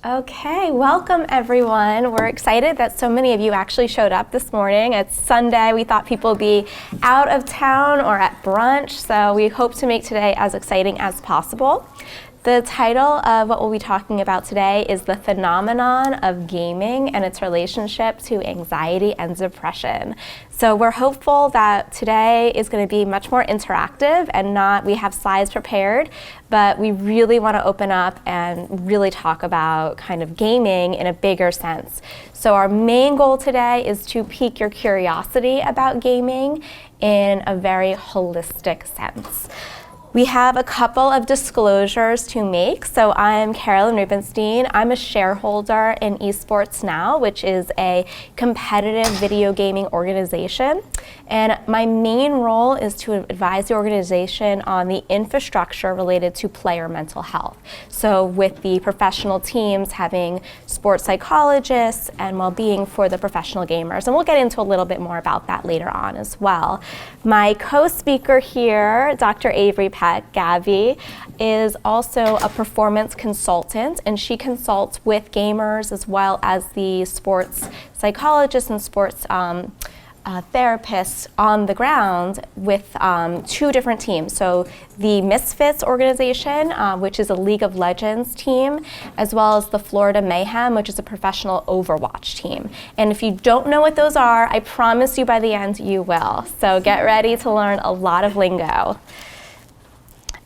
Okay, welcome everyone. We're excited that so many of you actually showed up this morning. It's Sunday. We thought people would be out of town or at brunch, so we hope to make today as exciting as possible. The title of what we'll be talking about today is the phenomenon of gaming and its relationship to anxiety and depression. So we're hopeful that today is going to be much more interactive and we have slides prepared, but we really want to open up and really talk about kind of gaming in a bigger sense. So our main goal today is to pique your curiosity about gaming in a very holistic sense. We have a couple of disclosures to make. So I'm Carolyn Rubenstein. I'm a shareholder in Esports Now, which is a competitive video gaming organization. And my main role is to advise the organization on the infrastructure related to player mental health. So with the professional teams having sports psychologists and well-being for the professional gamers. And we'll get into a little bit more about that later on as well. My co-speaker here, Dr. Avery Gabby, is also a performance consultant, and she consults with gamers as well as the sports psychologists and sports therapists on the ground with two different teams. So the Misfits organization, which is a League of Legends team, as well as the Florida Mayhem, which is a professional Overwatch team. And if you don't know what those are, I promise you by the end you will. So get ready to learn a lot of lingo.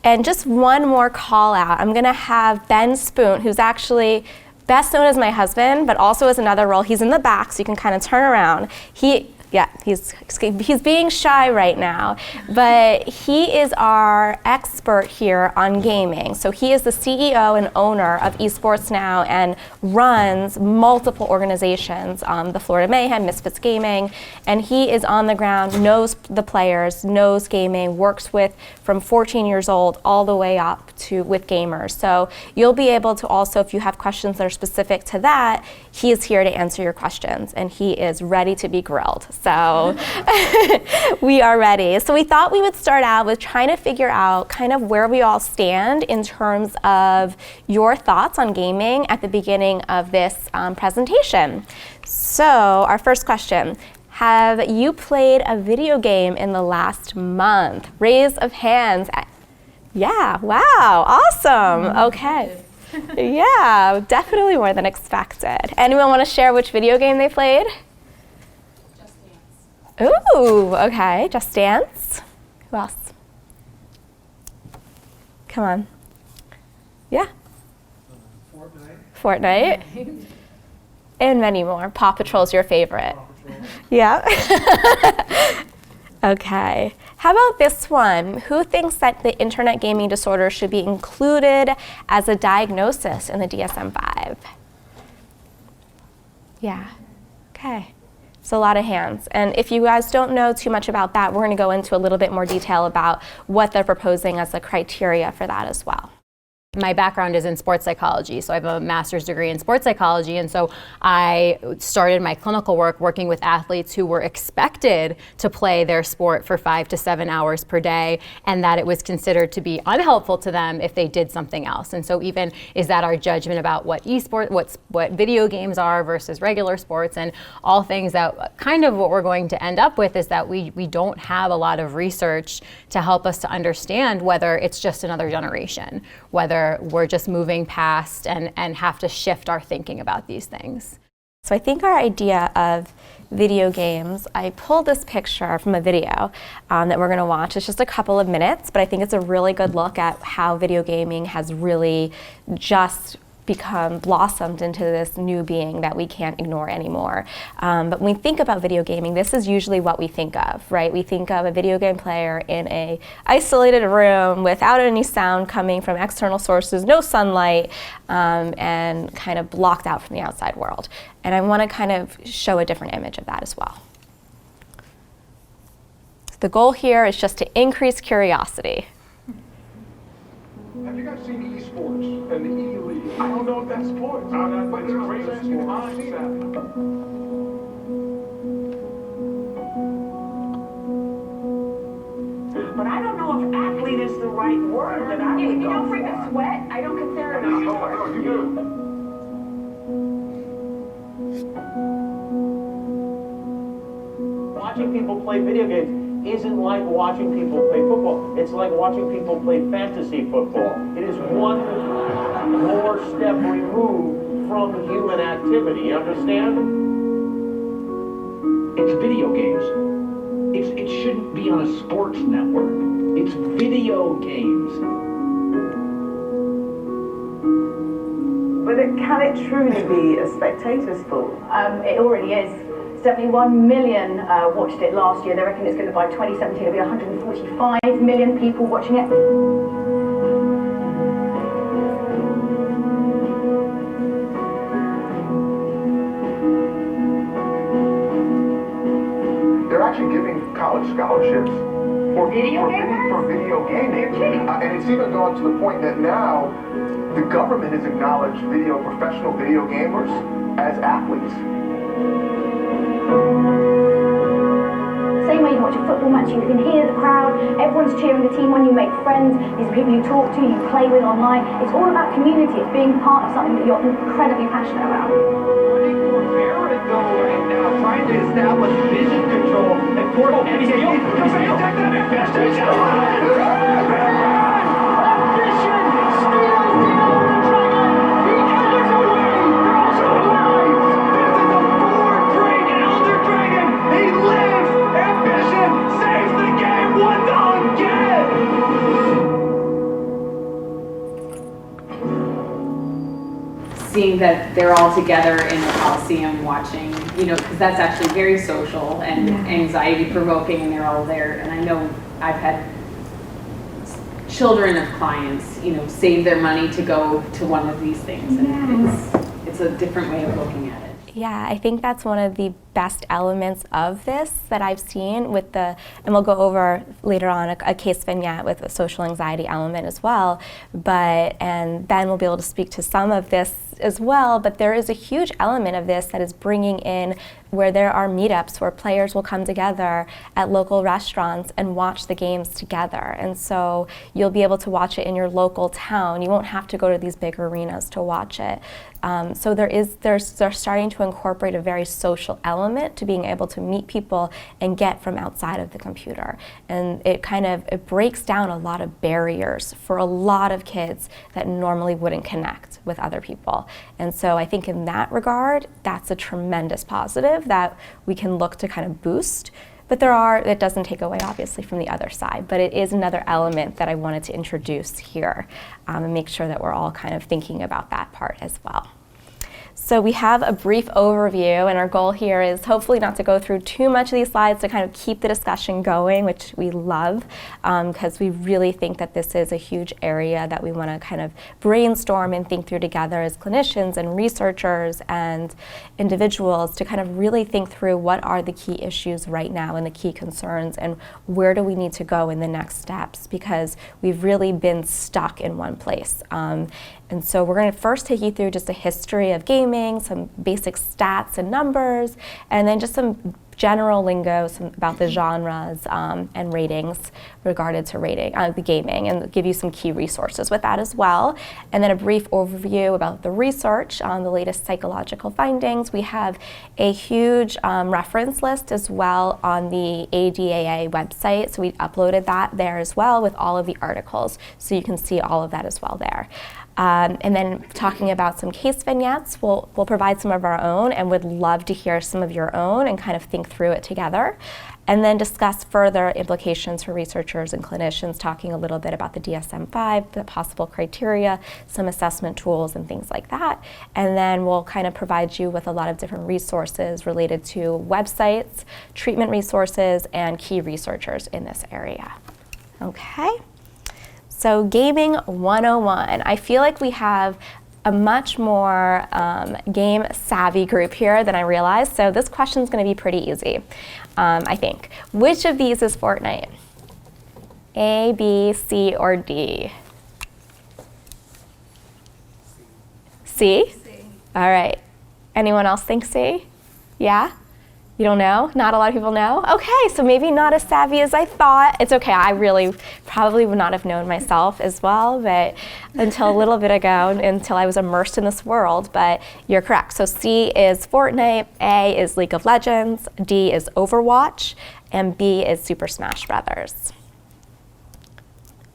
And just one more call out. I'm going to have Ben Spoon, who's actually best known as my husband, but also as another role. He's in the back, so you can kind of turn around. He's being shy right now, but he is our expert here on gaming. So he is the CEO and owner of Esports Now and runs multiple organizations, the Florida Mayhem, Misfits Gaming, and he is on the ground, knows the players, knows gaming, works with from 14 years old all the way up to with gamers. So you'll be able to also, if you have questions that are specific to that, he is here to answer your questions, and he is ready to be grilled. So we are ready. So we thought we would start out with trying to figure out kind of where we all stand in terms of your thoughts on gaming at the beginning of this presentation. So our first question, have you played a video game in the last month? Raise of hands. Yeah, wow, awesome, okay. Yeah, definitely more than expected. Anyone want to share which video game they played? Just Dance. Ooh, okay, Just Dance. Who else? Come on. Yeah. Fortnite. And many more. Paw Patrol's your favorite. Yeah. Okay. How about this one? Who thinks that the internet gaming disorder should be included as a diagnosis in the DSM-5? Yeah. Okay. So a lot of hands. And if you guys don't know too much about that, we're going to go into a little bit more detail about what they're proposing as the criteria for that as well. My background is in sports psychology, so I have a master's degree in sports psychology, and so I started my clinical work working with athletes who were expected to play their sport for 5 to 7 hours per day, and that it was considered to be unhelpful to them if they did something else. And so even is that our judgment about what what video games are versus regular sports, and all things that kind of what we're going to end up with is that we don't have a lot of research to help us to understand whether it's just another generation, whether we're just moving past and have to shift our thinking about these things. So I think our idea of video games, I pulled this picture from a video that we're going to watch. It's just a couple of minutes, but I think it's a really good look at how video gaming has really just blossomed into this new being that we can't ignore anymore. But when we think about video gaming, this is usually what we think of, right? We think of a video game player in a isolated room without any sound coming from external sources, no sunlight, and kind of blocked out from the outside world. And I want to kind of show a different image of that as well. The goal here is just to increase curiosity. Have you guys seen esports and the E-League? I don't know if that's sports, but it's a great mindset. But I don't know if athlete is the right word that I would You go don't bring for. a sweat. I don't consider it a sport. No, you do. Watching people play video games isn't like watching people play football. It's like watching people play fantasy football. It is one more step removed from human activity. You understand? It's video games. It shouldn't be on a sports network. It's video games. But can it truly be a spectator's sport? It already is. 71 million watched it last year. They reckon it's going to, by 2017, it'll be 145 million people watching it. They're actually giving college scholarships for Video gaming. And it's even gone to the point that now the government has acknowledged professional video gamers as athletes. Same way you watch a football match, you can hear the crowd, everyone's cheering the team on, you make friends, these are people you talk to, you play with online. It's all about community, it's being part of something that you're incredibly passionate about. Running for Verigo right now, trying to establish vision control and portal. And he's still take that infestation. Seeing that they're all together in the Coliseum watching, because that's actually very social and anxiety provoking, and they're all there. And I know I've had children of clients, save their money to go to one of these things, and it's a different way of looking at it. Yeah, I think that's one of the best elements of this that I've seen with and we'll go over later on a case vignette with a social anxiety element as well, and Ben will be able to speak to some of this as well, but there is a huge element of this that is bringing in where there are meetups where players will come together at local restaurants and watch the games together. And so you'll be able to watch it in your local town. You won't have to go to these big arenas to watch it. So they're starting to incorporate a very social element to being able to meet people and get from outside of the computer. And it breaks down a lot of barriers for a lot of kids that normally wouldn't connect with other people. And so I think in that regard, that's a tremendous positive that we can look to kind of boost. But it doesn't take away obviously from the other side, but it is another element that I wanted to introduce here and make sure that we're all kind of thinking about that part as well. So we have a brief overview, and our goal here is hopefully not to go through too much of these slides to kind of keep the discussion going, which we love, because we really think that this is a huge area that we want to kind of brainstorm and think through together as clinicians and researchers and individuals to kind of really think through what are the key issues right now and the key concerns and where do we need to go in the next steps, because we've really been stuck in one place. And so we're going to first take you through just a history of gaming, some basic stats and numbers, and then just some general lingo about the genres and ratings regarded to the gaming, and give you some key resources with that as well. And then a brief overview about the research on the latest psychological findings. We have a huge reference list as well on the ADAA website, so we uploaded that there as well with all of the articles, so you can see all of that as well there. And then talking about some case vignettes, we'll provide some of our own and would love to hear some of your own and kind of think through it together. And then discuss further implications for researchers and clinicians, talking a little bit about the DSM-5, the possible criteria, some assessment tools and things like that. And then we'll kind of provide you with a lot of different resources related to websites, treatment resources, and key researchers in this area. Okay. So Gaming 101, I feel like we have a much more game savvy group here than I realized, so this question is going to be pretty easy, I think. Which of these is FORTNITE? A, B, C, or D? C? C. All right. Anyone else think C? Yeah? You don't know? Not a lot of people know? Okay, so maybe not as savvy as I thought. It's okay, I really probably would not have known myself as well, but until a little bit ago, until I was immersed in this world, but you're correct. So C is Fortnite, A is League of Legends, D is Overwatch, and B is Super Smash Brothers.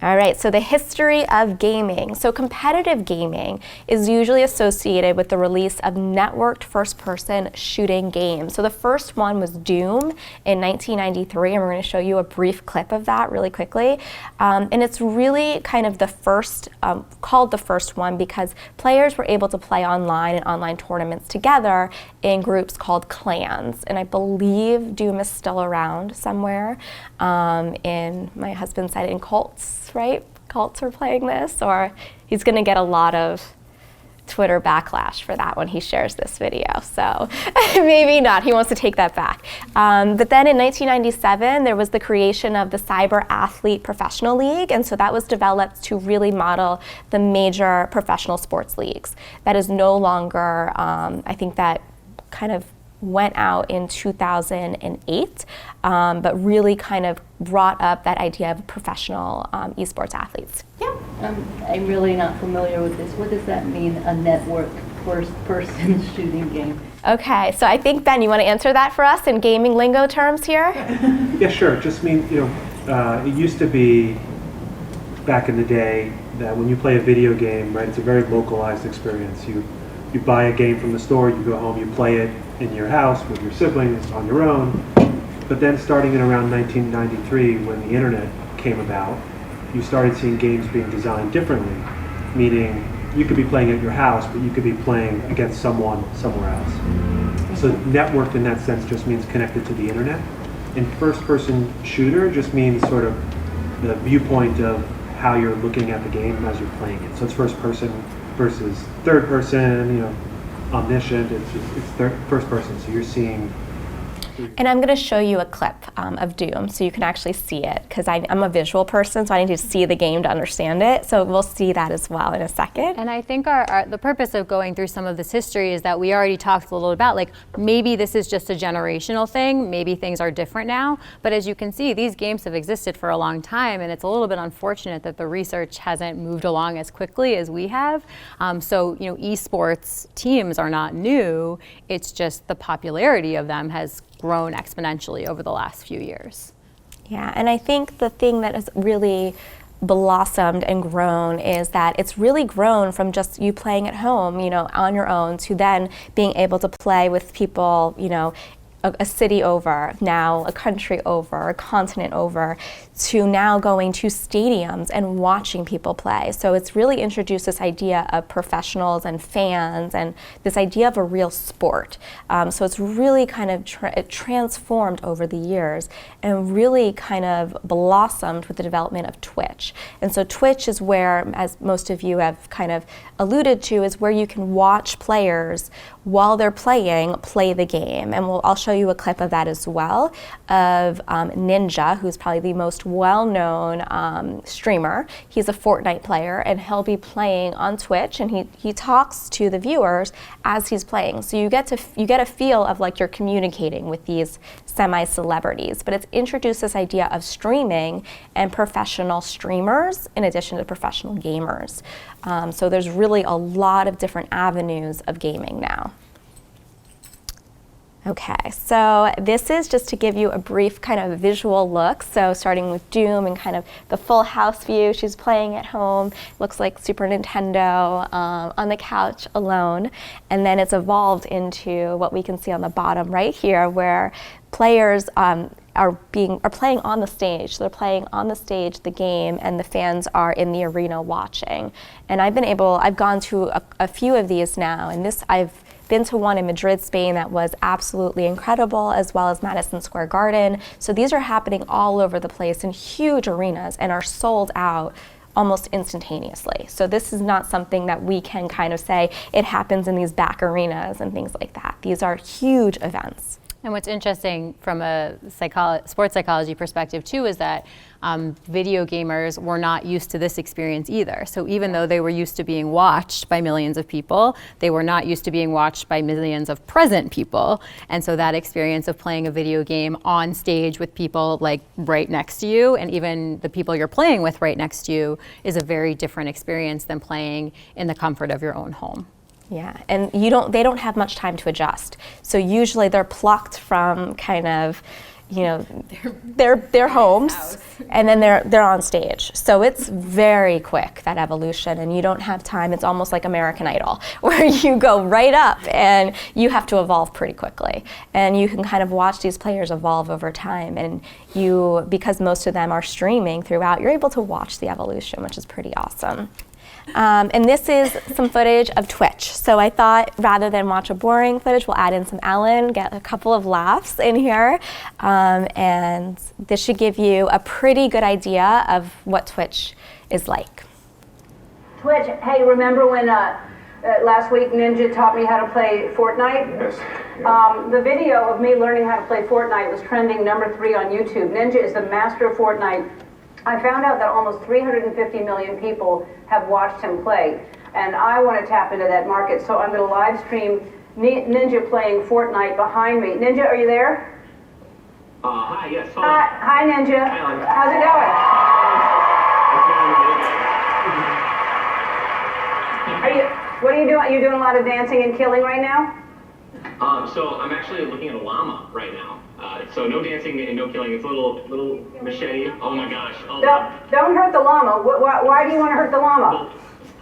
All right, so the history of gaming. So competitive gaming is usually associated with the release of networked first-person shooting games. So the first one was Doom in 1993, and we're going to show you a brief clip of that really quickly. And it's really kind of the first, called the first one because players were able to play online in online tournaments together in groups called clans. And I believe Doom is still around somewhere. In my husband said in cults, right? Cults are playing this, or he's going to get a lot of Twitter backlash for that when he shares this video. So maybe not. He wants to take that back. But then in 1997, there was the creation of the Cyber Athlete Professional League, and so that was developed to really model the major professional sports leagues. That is no longer, I think that kind of went out in 2008, but really kind of brought up that idea of professional esports athletes. Yeah. I'm really not familiar with this. What does that mean, a network first-person shooting game? Okay, so I think, Ben, you want to answer that for us in gaming lingo terms here? Yeah, sure. It just means, it used to be back in the day that when you play a video game, right, it's a very localized experience. You buy a game from the store, you go home, you play it in your house with your siblings on your own. But then starting in around 1993, when the internet came about, you started seeing games being designed differently, meaning you could be playing at your house, but you could be playing against someone somewhere else. So networked in that sense just means connected to the internet. And first-person shooter just means sort of the viewpoint of how you're looking at the game as you're playing it. So it's first person versus third person, omniscient, it's first person, so you're seeing. And I'm going to show you a clip of Doom so you can actually see it, because I'm a visual person, so I need to see the game to understand it. So we'll see that as well in a second. And I think the purpose of going through some of this history is that we already talked a little about, like, maybe this is just a generational thing, maybe things are different now, but as you can see, these games have existed for a long time, and it's a little bit unfortunate that the research hasn't moved along as quickly as we have. So, esports teams are not new, it's just the popularity of them has grown exponentially over the last few years. Yeah, and I think the thing that has really blossomed and grown is that it's really grown from just you playing at home, on your own, to then being able to play with people, a city over, now a country over, a continent over, to now going to stadiums and watching people play. So it's really introduced this idea of professionals and fans and this idea of a real sport. So it's really kind of transformed over the years and really kind of blossomed with the development of Twitch. And so Twitch is where, as most of you have kind of alluded to, is where you can watch players while they're playing, play the game. And I'll show you a clip of that as well, of Ninja, who's probably the most well-known streamer. He's a Fortnite player, and he'll be playing on Twitch, and he talks to the viewers as he's playing. So you get a feel of like you're communicating with these semi-celebrities. But it's introduced this idea of streaming and professional streamers in addition to professional gamers. So there's really a lot of different avenues of gaming now. Okay, so this is just to give you a brief kind of visual look. So starting with Doom and kind of the full house view, she's playing at home, looks like Super Nintendo on the couch alone. And then it's evolved into what we can see on the bottom right here, where players are playing on the stage. So they're playing on the stage the game, and the fans are in the arena watching. And I've gone to a few of these now, and I've been to one in Madrid, Spain that was absolutely incredible, as well as Madison Square Garden. So these are happening all over the place in huge arenas and are sold out almost instantaneously. So this is not something that we can kind of say it happens in these back arenas and things like that. These are huge events. And what's interesting from a sports psychology perspective too is that video gamers were not used to this experience either. So even though they were used to being watched by millions of people, they were not used to being watched by millions of present people. And so that experience of playing a video game on stage with people like right next to you, and even the people you're playing with right next to you, is a very different experience than playing in the comfort of your own home. Yeah, and they don't have much time to adjust. So usually they're plucked from kind of, their homes, and then they're on stage. So it's very quick, that evolution, and you don't have time. It's almost like American Idol, where you go right up and you have to evolve pretty quickly. And you can kind of watch these players evolve over time, and because most of them are streaming throughout, you're able to watch the evolution, which is pretty awesome. And this is some footage of Twitch. So I thought rather than watch a boring footage, we'll add in some Ellen, get a couple of laughs in here. And this should give you a pretty good idea of what Twitch is like. Twitch, hey, remember when last week Ninja taught me how to play FORTNITE? Yes. The video of me learning how to play FORTNITE was trending #3 on YouTube. Ninja is the master of FORTNITE. I found out that almost 350 million people have watched him play, and I want to tap into that market, so I'm going to live stream Ninja playing FORTNITE behind me. Ninja, are you there? Hi, yes. Hello. Hi, Ninja. Hi, Ellen. How's it going? What are you doing? Are you doing a lot of dancing and killing right now? So I'm actually looking at a llama right now. So no dancing and no killing. It's a little machete. Oh my gosh. Oh, Don't hurt the llama. Why do you want to hurt the llama?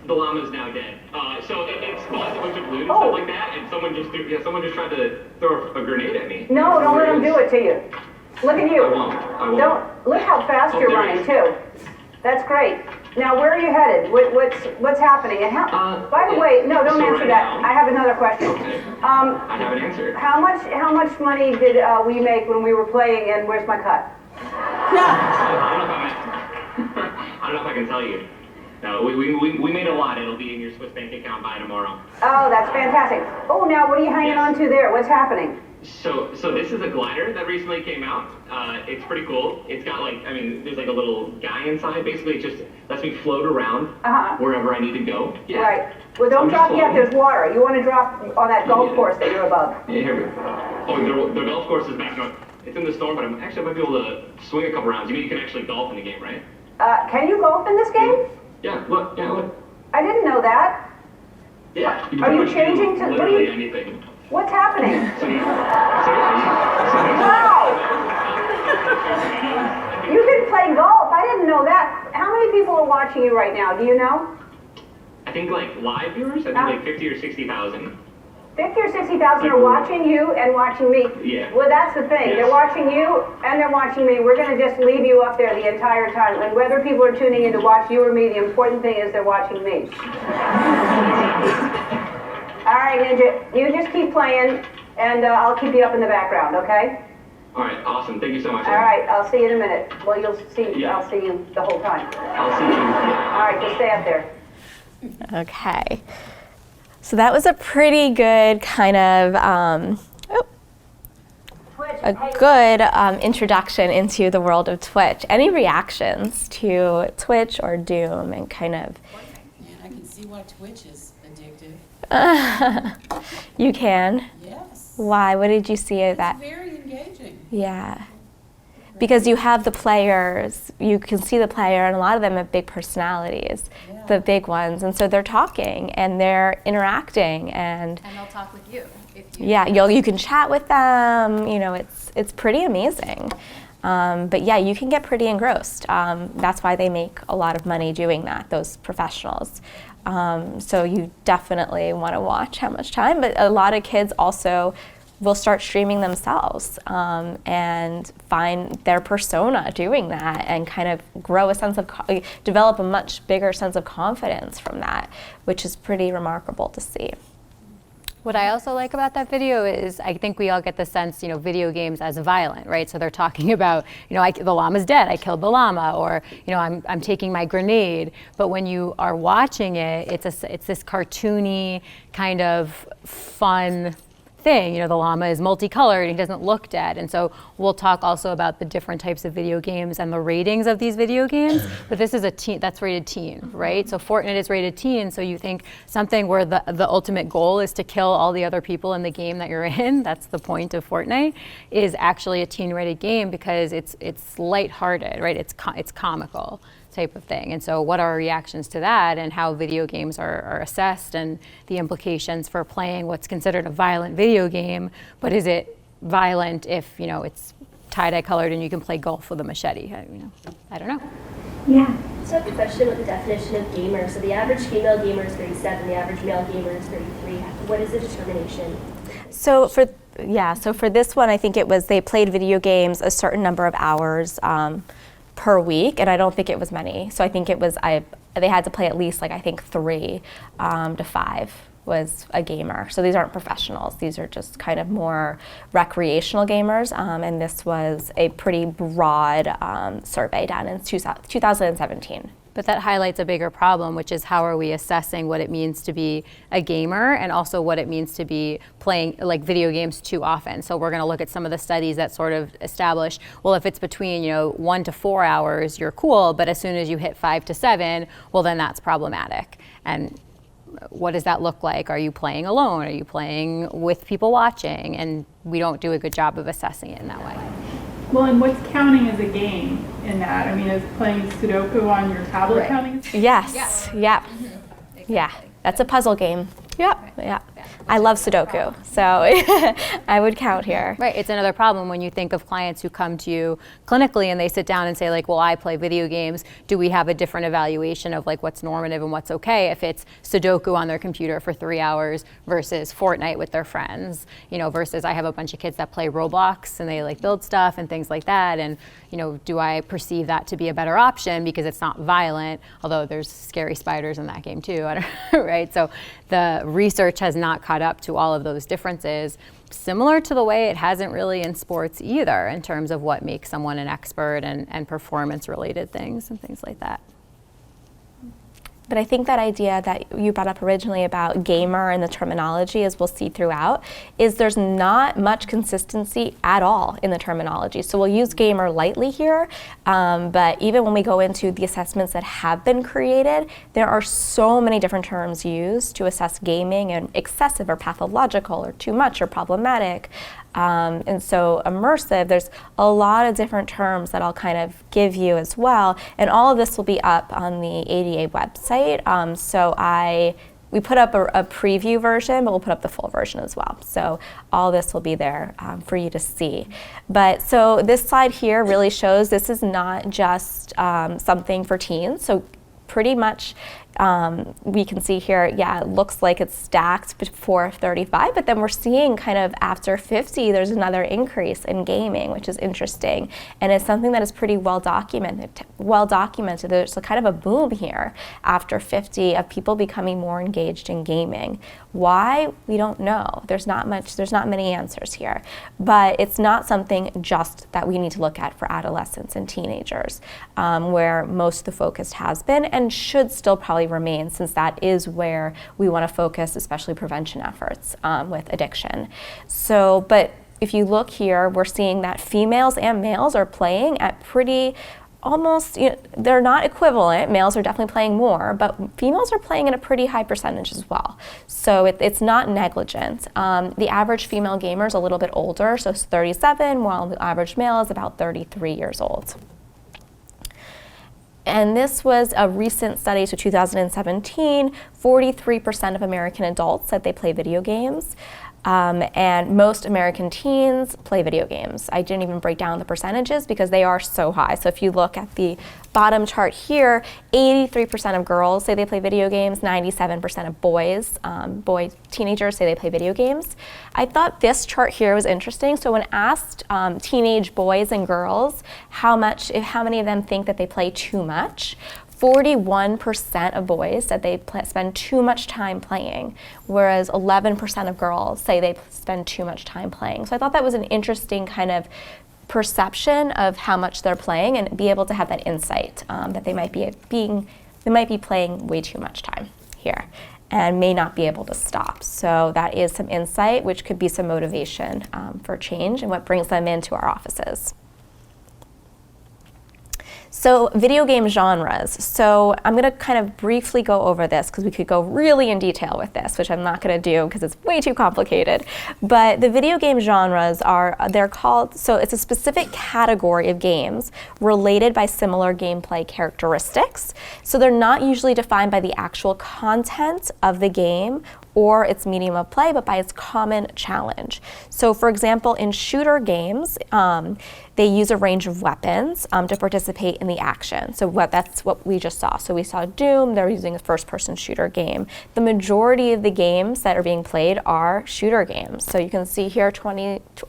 The llama's now dead. So it spawned a bunch of balloons and stuff like that, and someone just tried to throw a grenade at me. No, don't let him do it to you. Look at you. I won't. Look how fast you're running too. That's great. Now, where are you headed? What's happening? And by the way, no, don't answer that. I have another question. Okay. I have an answer. How much money did we make when we were playing? And where's my cut? I don't know if I can tell you. No, we made a lot. It'll be in your Swiss bank account by tomorrow. Oh, that's fantastic. Oh, now what are you hanging on to there? What's happening? So this is a glider that recently came out. It's pretty cool. It's got there's like a little guy inside. Basically, it just lets me float around wherever I need to go. Yeah. Right. Well, don't drop yet. There's water. You want to drop on that golf course that you're above. Yeah, here we go. Oh, the golf course is back. No, it's in the storm, but I might be able to swing a couple rounds. You mean you can actually golf in the game, right? Can you golf in this game? Yeah. Look. I didn't know that. Yeah. Are you changing to literally anything? What's happening? Wow! You can play golf. I didn't know that. How many people are watching you right now? Do you know? I think live viewers. I think 50 or 60,000. 50 or 60,000 are watching you and watching me. Yeah. Well, that's the thing. Yes. They're watching you and they're watching me. We're going to just leave you up there the entire time. And whether people are tuning in to watch you or me, the important thing is they're watching me. All right, Ninja, you just keep playing, and I'll keep you up in the background, okay? All right, awesome. Thank you so much. All right, I'll see you in a minute. Well, you'll see. Yeah. I'll see you the whole time. I'll see you. Yeah. All right, just stay up there. Okay. So that was a pretty good kind of introduction into the world of Twitch. Any reactions to Twitch or Doom and kind of? Man, I can see why Twitch is addictive. You can? Yes. Why? What did you see of that? It's very engaging. Yeah. Because you have the players, you can see the player, and a lot of them have big personalities, the big ones, and so they're talking and they're interacting, and they'll talk with you. You can chat with them. It's pretty amazing. But yeah, you can get pretty engrossed. That's why they make a lot of money doing that, those professionals. So you definitely want to watch how much time, but a lot of kids also will start streaming themselves and find their persona doing that and kind of grow a sense of, develop a much bigger sense of confidence from that, which is pretty remarkable to see. What I also like about that video is I think we all get the sense, video games as violent, right? So they're talking about, the llama's dead, I killed the llama, or, I'm taking my grenade. But when you are watching it, it's this cartoony kind of fun thing. You know, the llama is multicolored, he doesn't look dead. And so we'll talk also about the different types of video games and the ratings of these video games. But this is a teen, that's rated teen, right? So Fortnite is rated teen, so you think something where the ultimate goal is to kill all the other people in the game that you're in, that's the point of Fortnite, is actually a teen-rated game because it's lighthearted, right? It's comical type of thing. And so what are our reactions to that, and how video games are assessed, and the implications for playing what's considered a violent video game, but is it violent if, you know, it's tie-dye colored and you can play golf with a machete? I don't know. Yeah. So I have a question with the definition of gamer. So the average female gamer is 37, the average male gamer is 33. What is the determination? So for this one, I think it was they played video games a certain number of hours per week, and I don't think it was many. So I think it was they had to play at least, like, I think 3 to 5 was a gamer. So these aren't professionals. These are just kind of more recreational gamers, and this was a pretty broad survey done in 2017. But that highlights a bigger problem, which is how are we assessing what it means to be a gamer, and also what it means to be playing like video games too often. So we're going to look at some of the studies that sort of establish, well, if it's between 1 to 4 hours, you're cool, but as soon as you hit 5 to 7, well, then that's problematic. And what does that look like? Are you playing alone? Are you playing with people watching? And we don't do a good job of assessing it in that way. Well, and what's counting as a game in that? I mean, is playing Sudoku on your tablet counting? Yes. Yeah. Yeah. That's a puzzle game. Yep. Yeah. I love Sudoku, so I would count here. Right, it's another problem when you think of clients who come to you clinically and they sit down and say, like, well, I play video games. Do we have a different evaluation of like what's normative and what's okay if it's Sudoku on their computer for 3 hours versus Fortnite with their friends, versus I have a bunch of kids that play Roblox and they like build stuff and things like that, and do I perceive that to be a better option because it's not violent, although there's scary spiders in that game too, right? So the research has not caught up to all of those differences, similar to the way it hasn't really in sports either, in terms of what makes someone an expert and performance-related things and things like that. But I think that idea that you brought up originally about gamer and the terminology, as we'll see throughout, is there's not much consistency at all in the terminology. So we'll use gamer lightly here, but even when we go into the assessments that have been created, there are so many different terms used to assess gaming, and excessive or pathological or too much or problematic. And so immersive, there's a lot of different terms that I'll kind of give you as well. And all of this will be up on the ADA website. We put up a preview version, but we'll put up the full version as well. So all this will be there for you to see. But so this slide here really shows this is not just something for teens. So pretty much we can see here, it looks like it's stacked before 35, but then we're seeing kind of after 50, there's another increase in gaming, which is interesting. And it's something that is pretty well documented. There's a kind of a boom here after 50 of people becoming more engaged in gaming. Why? We don't know. There's not many answers here. But it's not something just that we need to look at for adolescents and teenagers, where most of the focus has been and should still probably remain, since that is where we want to focus, especially prevention efforts with addiction. So, but if you look here, we're seeing that females and males are playing at pretty almost, they're not equivalent. Males are definitely playing more, but females are playing at a pretty high percentage as well. So it's not negligent. The average female gamer is a little bit older, so it's 37, while the average male is about 33 years old. And this was a recent study, so 2017, 43% of American adults said they play video games. And most American teens play video games. I didn't even break down the percentages because they are so high. So if you look at the bottom chart here, 83% of girls say they play video games, 97% of teenagers say they play video games. I thought this chart here was interesting. So when asked teenage boys and girls how many of them think that they play too much, 41% of boys said they spend too much time playing, whereas 11% of girls say they spend too much time playing. So I thought that was an interesting kind of perception of how much they're playing, and be able to have that insight that they might be playing way too much time here. and may not be able to stop. So that is some insight, which could be some motivation for change and what brings them into our offices. So video game genres. So I'm going to kind of briefly go over this because we could go really in detail with this, which I'm not going to do because it's way too complicated. But the video game genres they're called, so it's a specific category of games related by similar gameplay characteristics. So they're not usually defined by the actual content of the game or its medium of play, but by its common challenge. So for example, in shooter games, they use a range of weapons to participate in the action. So that's what we just saw. So we saw Doom, they're using a first-person shooter game. The majority of the games that are being played are shooter games. So you can see here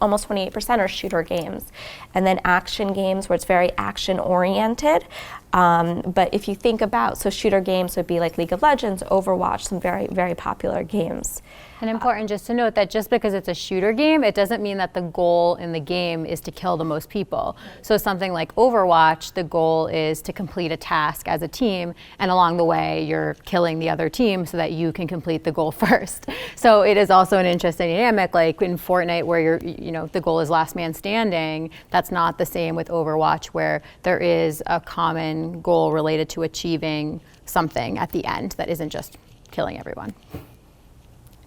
almost 28% are shooter games. And then action games where it's very action-oriented. But if you think about, so shooter games would be like League of Legends, Overwatch, some very, very popular games. And important just to note that just because it's a shooter game, it doesn't mean that the goal in the game is to kill the most people. So something like Overwatch, the goal is to complete a task as a team, and along the way, you're killing the other team so that you can complete the goal first. So it is also an interesting dynamic, like in FORTNITE, where the goal is last man standing. That's not the same with Overwatch, where there is a common goal related to achieving something at the end that isn't just killing everyone.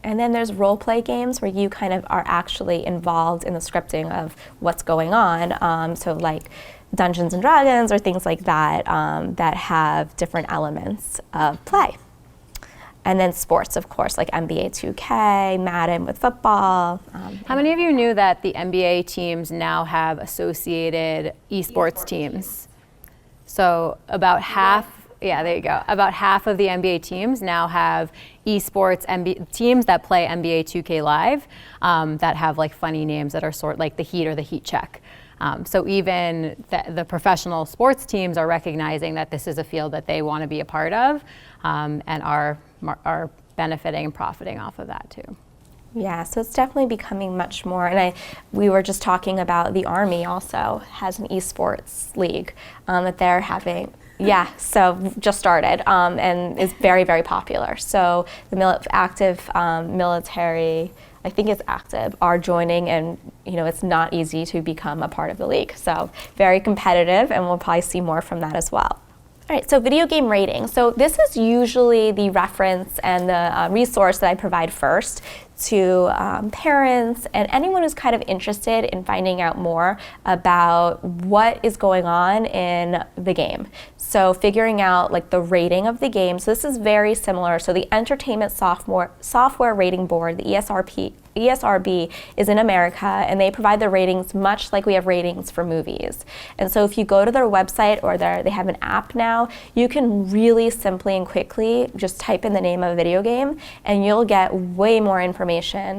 And then there's role play games where you kind of are actually involved in the scripting of what's going on. So like Dungeons and Dragons or things like that that have different elements of play. And then sports, of course, like NBA 2K, Madden with football. How many of you knew that the NBA teams now have associated esports teams? So about half. Yeah, there you go. About half of the NBA teams now have esports teams that play NBA 2K Live that have like funny names that are sort like the Heat or the Heat Check. So even the professional sports teams are recognizing that this is a field that they want to be a part of and are benefiting and profiting off of that too. Yeah, so it's definitely becoming much more, and we were just talking about the Army also has an esports league that they're having. Yeah, so just started and is very, very popular. So the active military, I think it's active, are joining, and it's not easy to become a part of the league. So very competitive, and we'll probably see more from that as well. All right, so video game rating. So this is usually the reference and the resource that I provide first to parents and anyone who's kind of interested in finding out more about what is going on in the game. So figuring out like the rating of the game. So this is very similar. So the Entertainment Software Rating Board, the ESRB, is in America, and they provide the ratings much like we have ratings for movies. And so if you go to their website, or they have an app now, you can really simply and quickly just type in the name of a video game, and you'll get way more information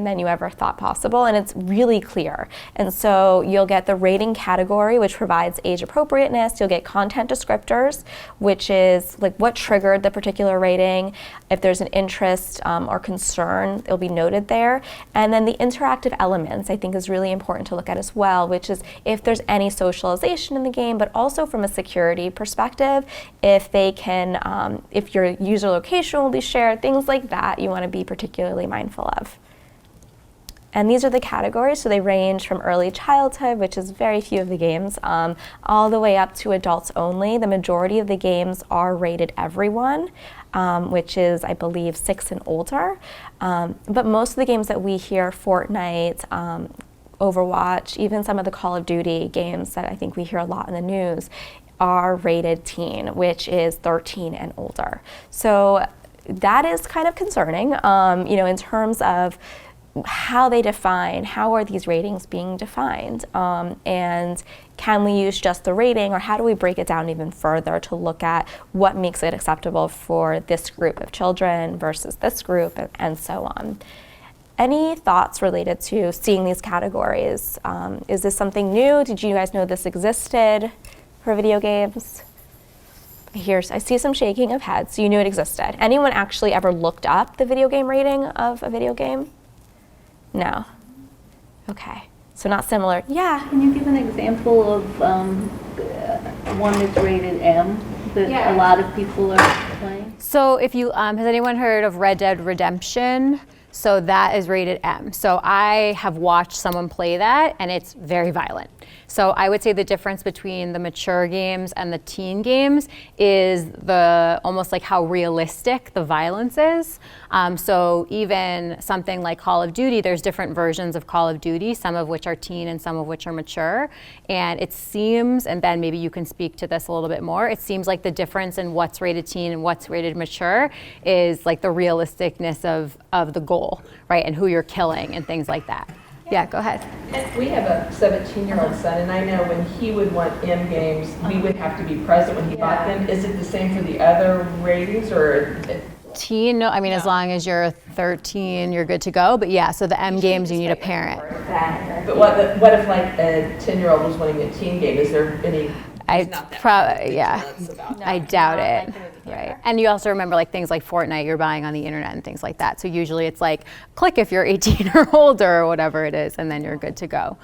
than you ever thought possible, and it's really clear. And so you'll get the rating category, which provides age appropriateness. You'll get content descriptors, which is like what triggered the particular rating. If there's an interest or concern, it'll be noted there. And then the interactive elements, I think, is really important to look at as well, which is if there's any socialization in the game, but also from a security perspective, if they can, if your user location will be shared, things like that you want to be particularly mindful of. And these are the categories, so they range from early childhood, which is very few of the games, all the way up to adults only. The majority of the games are rated everyone, which is, I believe, 6 and older. But most of the games that we hear, FORTNITE, Overwatch, even some of the Call of Duty games that I think we hear a lot in the news, are rated teen, which is 13 and older. So that is kind of concerning, in terms of how they define, how are these ratings being defined, and can we use just the rating, or how do we break it down even further to look at what makes it acceptable for this group of children versus this group, and so on. Any thoughts related to seeing these categories? Is this something new? Did you guys know this existed for video games? I see some shaking of heads, so you knew it existed. Anyone actually ever looked up the video game rating of a video game? No. Okay. So not similar. Yeah. Can you give an example of one that's rated M that a lot of people are playing? So if you, has anyone heard of Red Dead Redemption? So that is rated M. So I have watched someone play that and it's very violent. So I would say the difference between the mature games and the teen games is almost like how realistic the violence is. So even something like Call of Duty, there's different versions of Call of Duty, some of which are teen and some of which are mature. And it seems, and Ben, maybe you can speak to this a little bit more, it seems like the difference in what's rated teen and what's rated mature is like the realisticness of the goal, right? And who you're killing and things like that. Yeah, go ahead. We have a 17-year-old son, and I know when he would want M games, we would have to be present when he bought them. Is it the same for the other ratings, or? Teen, no, I mean, as long as you're 13, you're good to go. But yeah, so the M games, you need a parent. But what if like a 10-year-old was wanting a teen game? Is there any? I doubt it. Right. And you also remember like things like FORTNITE you're buying on the internet and things like that. So usually it's like click if you're 18 or older or whatever it is, and then you're good to go.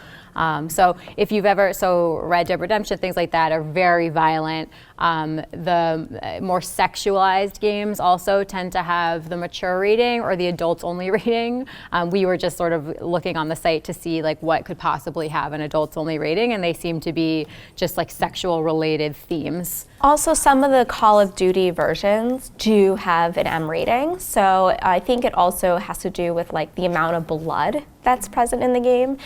So if you've ever, so Red Dead Redemption, things like that are very violent. The more sexualized games also tend to have the mature rating or the adults only rating. We were just sort of looking on the site to see like what could possibly have an adults only rating, and they seem to be just like sexual related themes. Also, some of the Call of Duty versions do have an M rating, so I think it also has to do with like the amount of blood that's present in the game,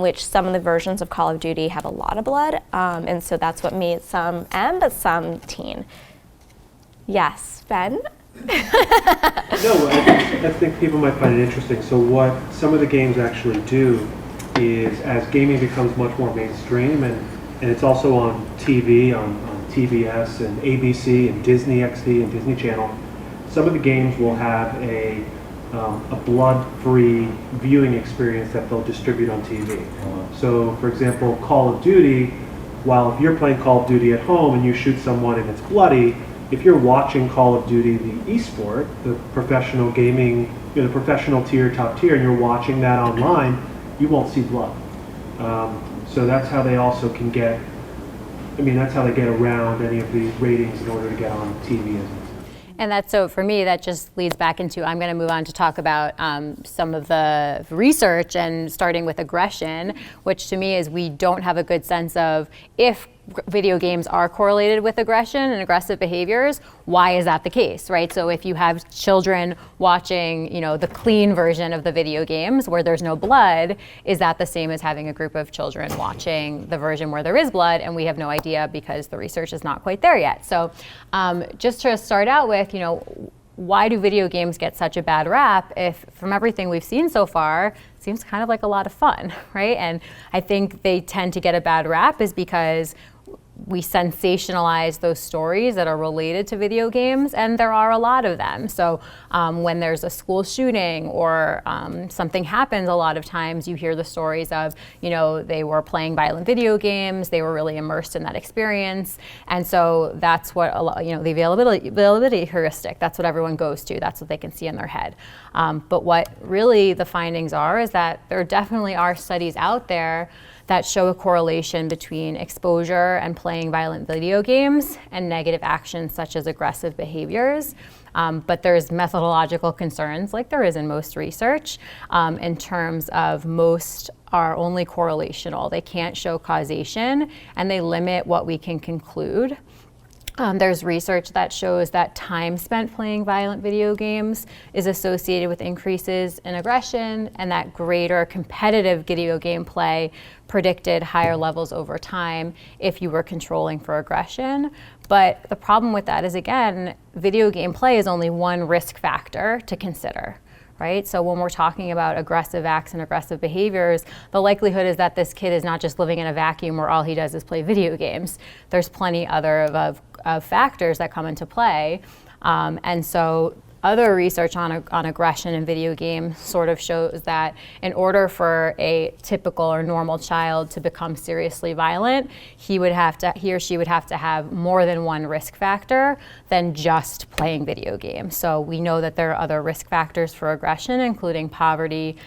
which some of the versions of Call of Duty have a lot of blood, and so that's what made some M, but some teen. Yes, Ben? No, I think people might find it interesting. So what some of the games actually do is, as gaming becomes much more mainstream, and it's also on TV, on TBS and ABC and Disney XD and Disney Channel, some of the games will have a blood-free viewing experience that they'll distribute on TV. So, for example, Call of Duty, while if you're playing Call of Duty at home and you shoot someone and it's bloody, if you're watching Call of Duty, the esport, the professional gaming, the professional tier, top tier, and you're watching that online, you won't see blood. So that's how they also can get, that's how they get around any of these ratings in order to get on TV. And that's, so for me, that just leads back into, I'm going to move on to talk about some of the research, and starting with aggression, which to me is we don't have a good sense of if video games are correlated with aggression and aggressive behaviors, why is that the case, right? So if you have children watching, the clean version of the video games where there's no blood, is that the same as having a group of children watching the version where there is blood? And we have no idea because the research is not quite there yet. So just to start out with, why do video games get such a bad rap if, from everything we've seen so far, it seems kind of like a lot of fun, right? And I think they tend to get a bad rap is because we sensationalize those stories that are related to video games, and there are a lot of them. So when there's a school shooting or something happens, a lot of times you hear the stories of, they were playing violent video games, they were really immersed in that experience. And so that's what, the availability heuristic, that's what everyone goes to, that's what they can see in their head. But what really the findings are is that there definitely are studies out there that show a correlation between exposure and playing violent video games and negative actions such as aggressive behaviors. But there's methodological concerns, like there is in most research, in terms of most are only correlational. They can't show causation, and they limit what we can conclude. There's research that shows that time spent playing violent video games is associated with increases in aggression, and that greater competitive video game play predicted higher levels over time if you were controlling for aggression. But the problem with that is, again, video game play is only one risk factor to consider. Right? So when we're talking about aggressive acts and aggressive behaviors, the likelihood is that this kid is not just living in a vacuum where all he does is play video games. There's plenty other of factors that come into play. And so other research on aggression in video games sort of shows that in order for a typical or normal child to become seriously violent, he or she would have to have more than one risk factor than just playing video games. So we know that there are other risk factors for aggression, including poverty,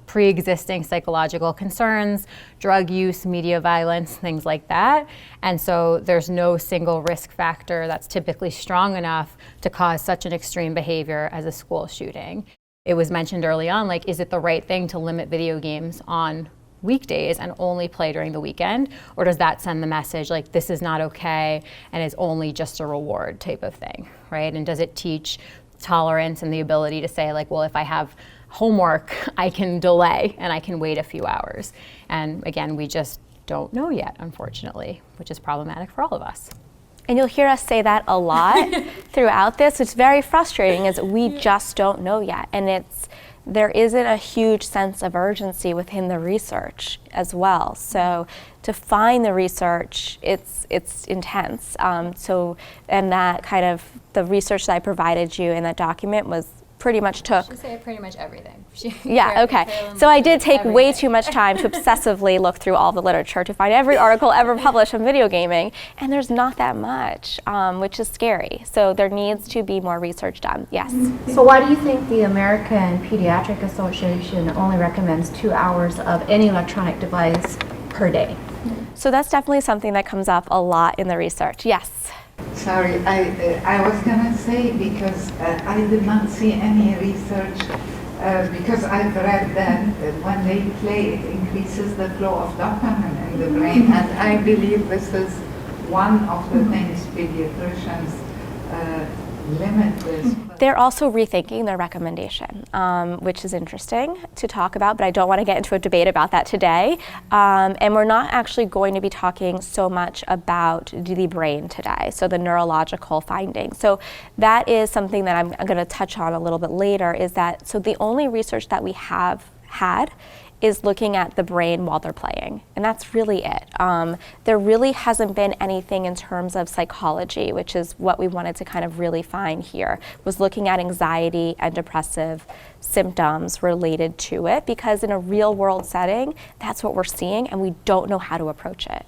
pre-existing psychological concerns, drug use, media violence, things like that. And so there's no single risk factor that's typically strong enough to cause such an extreme behavior as a school shooting. It was mentioned early on, like, is it the right thing to limit video games on weekdays and only play during the weekend? Or does that send the message like this is not okay and is only just a reward type of thing, right? And does it teach tolerance and the ability to say like, well, if I have homework, I can delay and I can wait a few hours? And again, we just don't know yet, unfortunately, which is problematic for all of us. And you'll hear us say that a lot throughout this, which is very frustrating, is we just don't know yet. And there isn't a huge sense of urgency within the research as well. So to find the research, it's intense. And that kind of, the research that I provided you in that document was pretty much took. I should say pretty much everything. Yeah, okay. So I did take way too much time to obsessively look through all the literature to find every article ever published on video gaming, and there's not that much, which is scary. So there needs to be more research done, yes. So why do you think the American Pediatric Association only recommends 2 hours of any electronic device per day? So that's definitely something that comes up a lot in the research, yes. Sorry, I was gonna say because I did not see any research because I've read that when they play it increases the flow of dopamine in the brain, and I believe this is one of the things pediatricians limit this. They're also rethinking their recommendation, which is interesting to talk about, but I don't want to get into a debate about that today. And we're not actually going to be talking so much about the brain today, so the neurological findings. So that is something that I'm going to touch on a little bit later, is that, so the only research that we have had is looking at the brain while they're playing, and that's really it. There really hasn't been anything in terms of psychology, which is what we wanted to kind of really find here, was looking at anxiety and depressive symptoms related to it, because in a real world setting, that's what we're seeing, and we don't know how to approach it.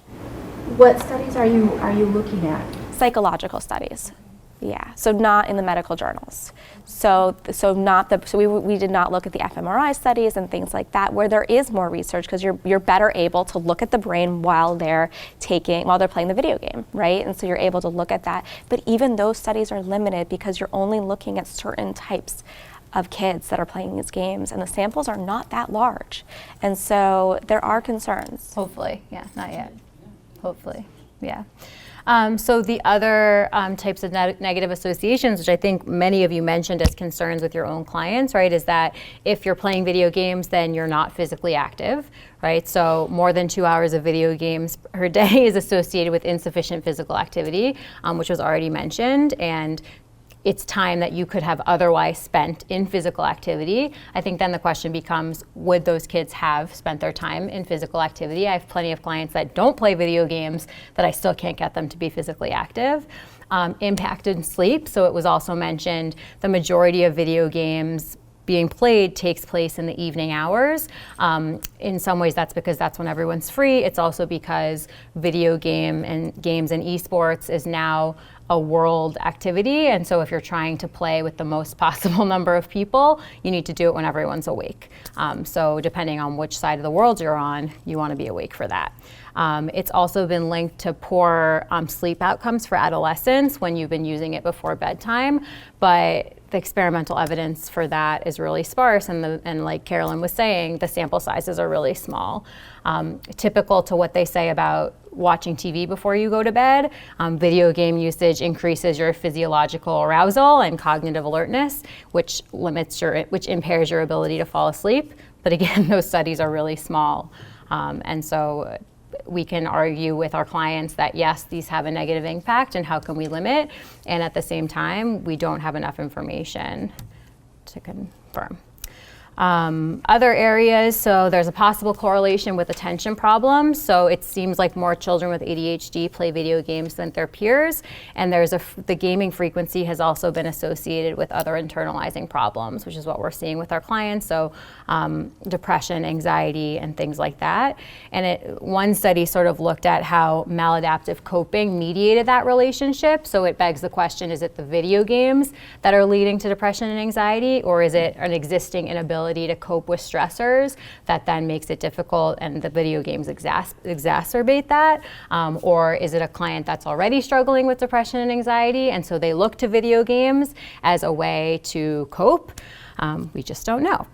What studies are you looking at? Psychological studies. Yeah, so not in the medical journals. So we did not look at the fMRI studies and things like that, where there is more research, because you're better able to look at the brain while they're playing the video game, right? And so you're able to look at that. But even those studies are limited because you're only looking at certain types of kids that are playing these games, and the samples are not that large. And so there are concerns. Hopefully, yeah, not yet. Hopefully, yeah. So the other types of negative associations, which I think many of you mentioned as concerns with your own clients, right, is that if you're playing video games, then you're not physically active, right? So more than 2 hours of video games per day is associated with insufficient physical activity, which was already mentioned, and it's time that you could have otherwise spent in physical activity. I think then the question becomes, would those kids have spent their time in physical activity? I have plenty of clients that don't play video games that I still can't get them to be physically active. Impacted sleep, so it was also mentioned the majority of video games being played takes place in the evening hours. In some ways that's because that's when everyone's free. It's also because video games and esports is now a world activity, and so if you're trying to play with the most possible number of people, you need to do it when everyone's awake. So depending on which side of the world you're on, you want to be awake for that. It's also been linked to poor sleep outcomes for adolescents when you've been using it before bedtime, but the experimental evidence for that is really sparse, and like Carolyn was saying, the sample sizes are really small. Typical to what they say about watching TV before you go to bed, video game usage increases your physiological arousal and cognitive alertness, which impairs your ability to fall asleep. But again, those studies are really small, and so we can argue with our clients that yes, these have a negative impact, and how can we limit? And at the same time, we don't have enough information to confirm. Other areas, so there's a possible correlation with attention problems. So it seems like more children with ADHD play video games than their peers, and the gaming frequency has also been associated with other internalizing problems, which is what we're seeing with our clients. So depression, anxiety, and things like that. And one study sort of looked at how maladaptive coping mediated that relationship. So it begs the question, is it the video games that are leading to depression and anxiety, or is it an existing inability to cope with stressors that then makes it difficult and the video games exacerbate that? Or is it a client that's already struggling with depression and anxiety and so they look to video games as a way to cope? We just don't know.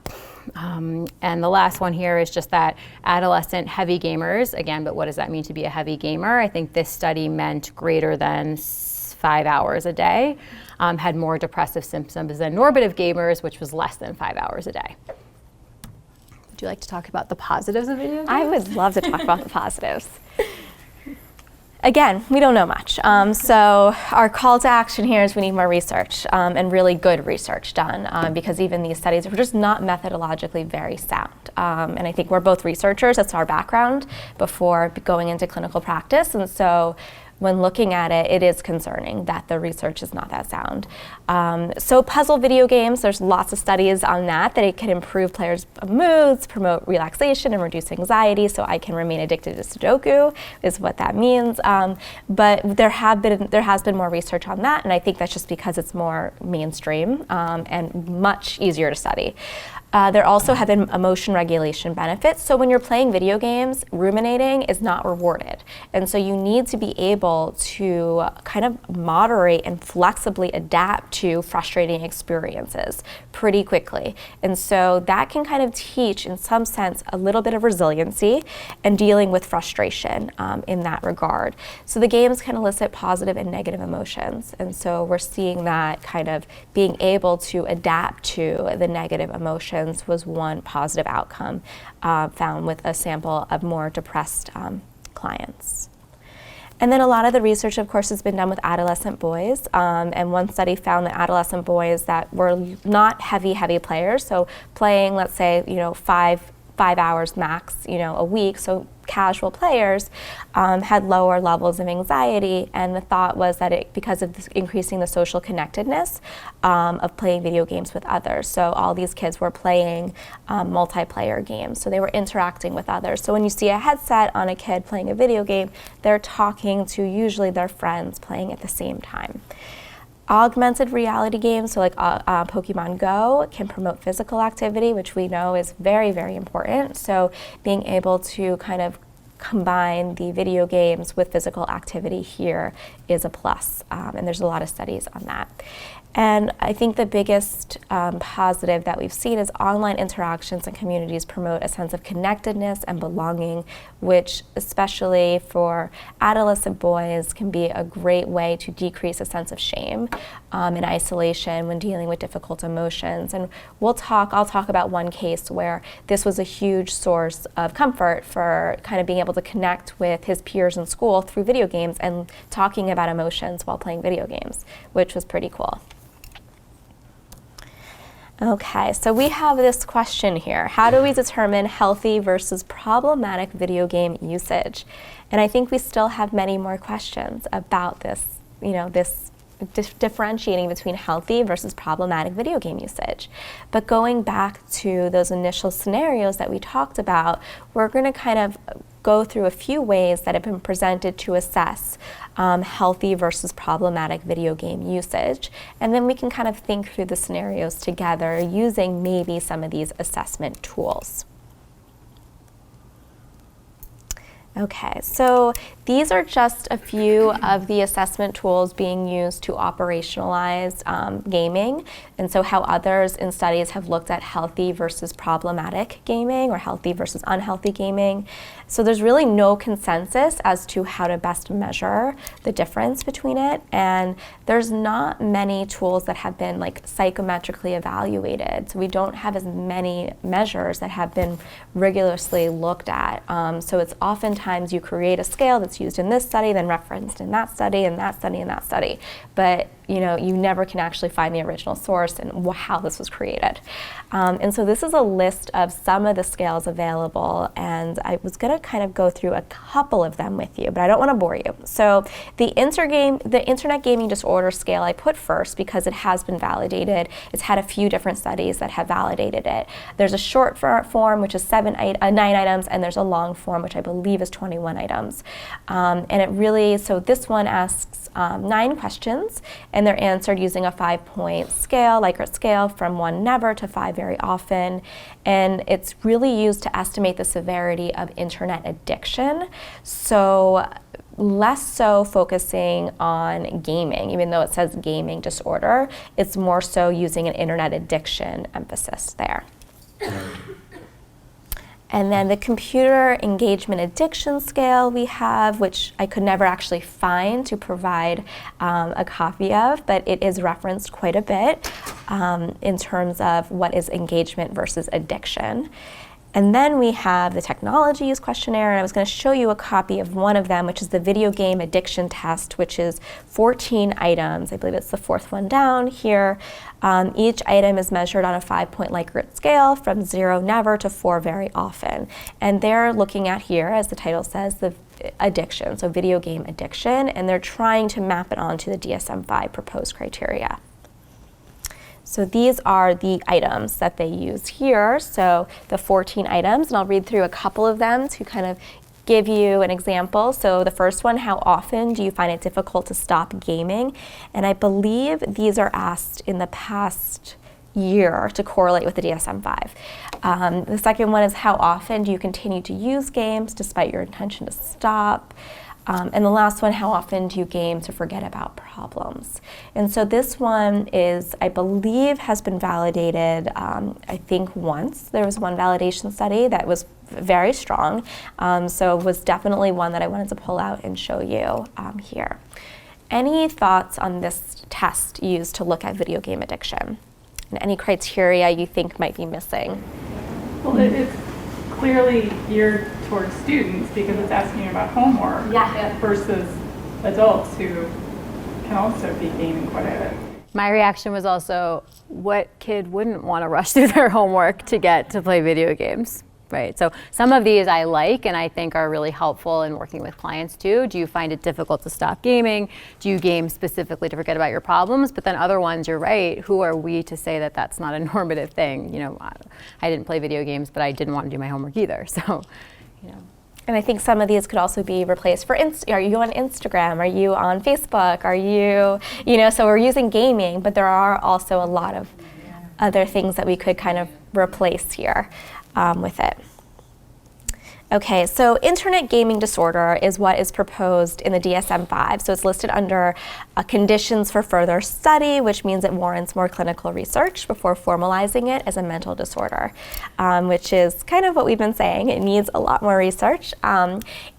And the last one here is just that adolescent heavy gamers, again, but what does that mean to be a heavy gamer? I think this study meant greater than 5 hours a day, had more depressive symptoms than normative gamers, which was less than 5 hours a day. Would you like to talk about the positives of video games? I would love to talk about the positives. Again, we don't know much. So our call to action here is we need more research and really good research done because even these studies are just not methodologically very sound. And I think we're both researchers, that's our background before going into clinical practice. And so when looking at it, it is concerning that the research is not that sound. So puzzle video games, there's lots of studies on that it can improve players' moods, promote relaxation, and reduce anxiety, so I can remain addicted to Sudoku, is what that means. But there has been more research on that, and I think that's just because it's more mainstream and much easier to study. There also have been emotion regulation benefits. So when you're playing video games, ruminating is not rewarded. And so you need to be able to kind of moderate and flexibly adapt to frustrating experiences pretty quickly. And so that can kind of teach, in some sense, a little bit of resiliency and dealing with frustration in that regard. So the games can elicit positive and negative emotions. And so we're seeing that kind of being able to adapt to the negative emotions was one positive outcome found with a sample of more depressed clients. And then a lot of the research, of course, has been done with adolescent boys. And one study found that adolescent boys that were not heavy players, so playing, let's say, 5 hours max, a week, so casual players had lower levels of anxiety, and the thought was that because of increasing the social connectedness of playing video games with others. So all these kids were playing multiplayer games, so they were interacting with others. So when you see a headset on a kid playing a video game, they're talking to usually their friends playing at the same time. Augmented reality games, so like Pokemon Go, can promote physical activity, which we know is very, very important. So being able to kind of combine the video games with physical activity here is a plus, and there's a lot of studies on that. And I think the biggest positive that we've seen is online interactions and communities promote a sense of connectedness and belonging, which especially for adolescent boys can be a great way to decrease a sense of shame and isolation when dealing with difficult emotions. And I'll talk about one case where this was a huge source of comfort for kind of being able to connect with his peers in school through video games and talking about emotions while playing video games, which was pretty cool. Okay, so we have this question here. How do we determine healthy versus problematic video game usage? And I think we still have many more questions about this, this differentiating between healthy versus problematic video game usage. But going back to those initial scenarios that we talked about, we're going to kind of go through a few ways that have been presented to assess healthy versus problematic video game usage. And then we can kind of think through the scenarios together using maybe some of these assessment tools. Okay, so these are just a few of the assessment tools being used to operationalize gaming, and so how others in studies have looked at healthy versus problematic gaming or healthy versus unhealthy gaming. So there's really no consensus as to how to best measure the difference between it, and there's not many tools that have been like psychometrically evaluated, so we don't have as many measures that have been rigorously looked at. So it's oftentimes you create a scale that's used in this study, then referenced in that study, and that study, and that study. But you never can actually find the original source and how this was created. And so this is a list of some of the scales available, and I was going to kind of go through a couple of them with you, but I don't want to bore you. So the Internet Gaming Disorder Scale I put first because it has been validated. It's had a few different studies that have validated it. There's a short form, which is 9 items, and there's a long form, which I believe is 21 items. And it really, so this one asks 9 questions, and they're answered using a 5-point scale, Likert scale, from 1 never to 5 very often. And it's really used to estimate the severity of internet addiction. So less so focusing on gaming, even though it says gaming disorder, it's more so using an internet addiction emphasis there. And then the computer engagement addiction scale we have, which I could never actually find to provide a copy of, but it is referenced quite a bit in terms of what is engagement versus addiction. And then we have the technology use questionnaire, and I was going to show you a copy of one of them, which is the video game addiction test, which is 14 items. I believe it's the 4th one down here. Each item is measured on a 5-point Likert scale from 0 never to 4 very often. And they're looking at here, as the title says, the addiction, so video game addiction, and they're trying to map it onto the DSM-5 proposed criteria. So these are the items that they use here. So the 14 items, and I'll read through a couple of them to kind of give you an example. So the first one, how often do you find it difficult to stop gaming? And I believe these are asked in the past year to correlate with the DSM-5. The second one is, how often do you continue to use games despite your intention to stop? And the last one, how often do you game to forget about problems? And so this one is, I believe, has been validated, I think once. There was one validation study that was very strong. So it was definitely one that I wanted to pull out and show you here. Any thoughts on this test used to look at video game addiction? And any criteria you think might be missing? Well, it's clearly geared towards students because it's asking about homework versus adults who can also be gaming quite a bit. My reaction was also, what kid wouldn't want to rush through their homework to get to play video games, right? So some of these I like and I think are really helpful in working with clients too. Do you find it difficult to stop gaming? Do you game specifically to forget about your problems? But then other ones, you're right, who are we to say that that's not a normative thing? You know, I didn't play video games, but I didn't want to do my homework either, so, you know. And I think some of these could also be replaced for, are you on Instagram? Are you on Facebook? Are you, so we're using gaming, but there are also a lot of other things that we could kind of replace here with it. Okay, so internet gaming disorder is what is proposed in the DSM-5. So it's listed under conditions for further study, which means it warrants more clinical research before formalizing it as a mental disorder, which is kind of what we've been saying. It needs a lot more research.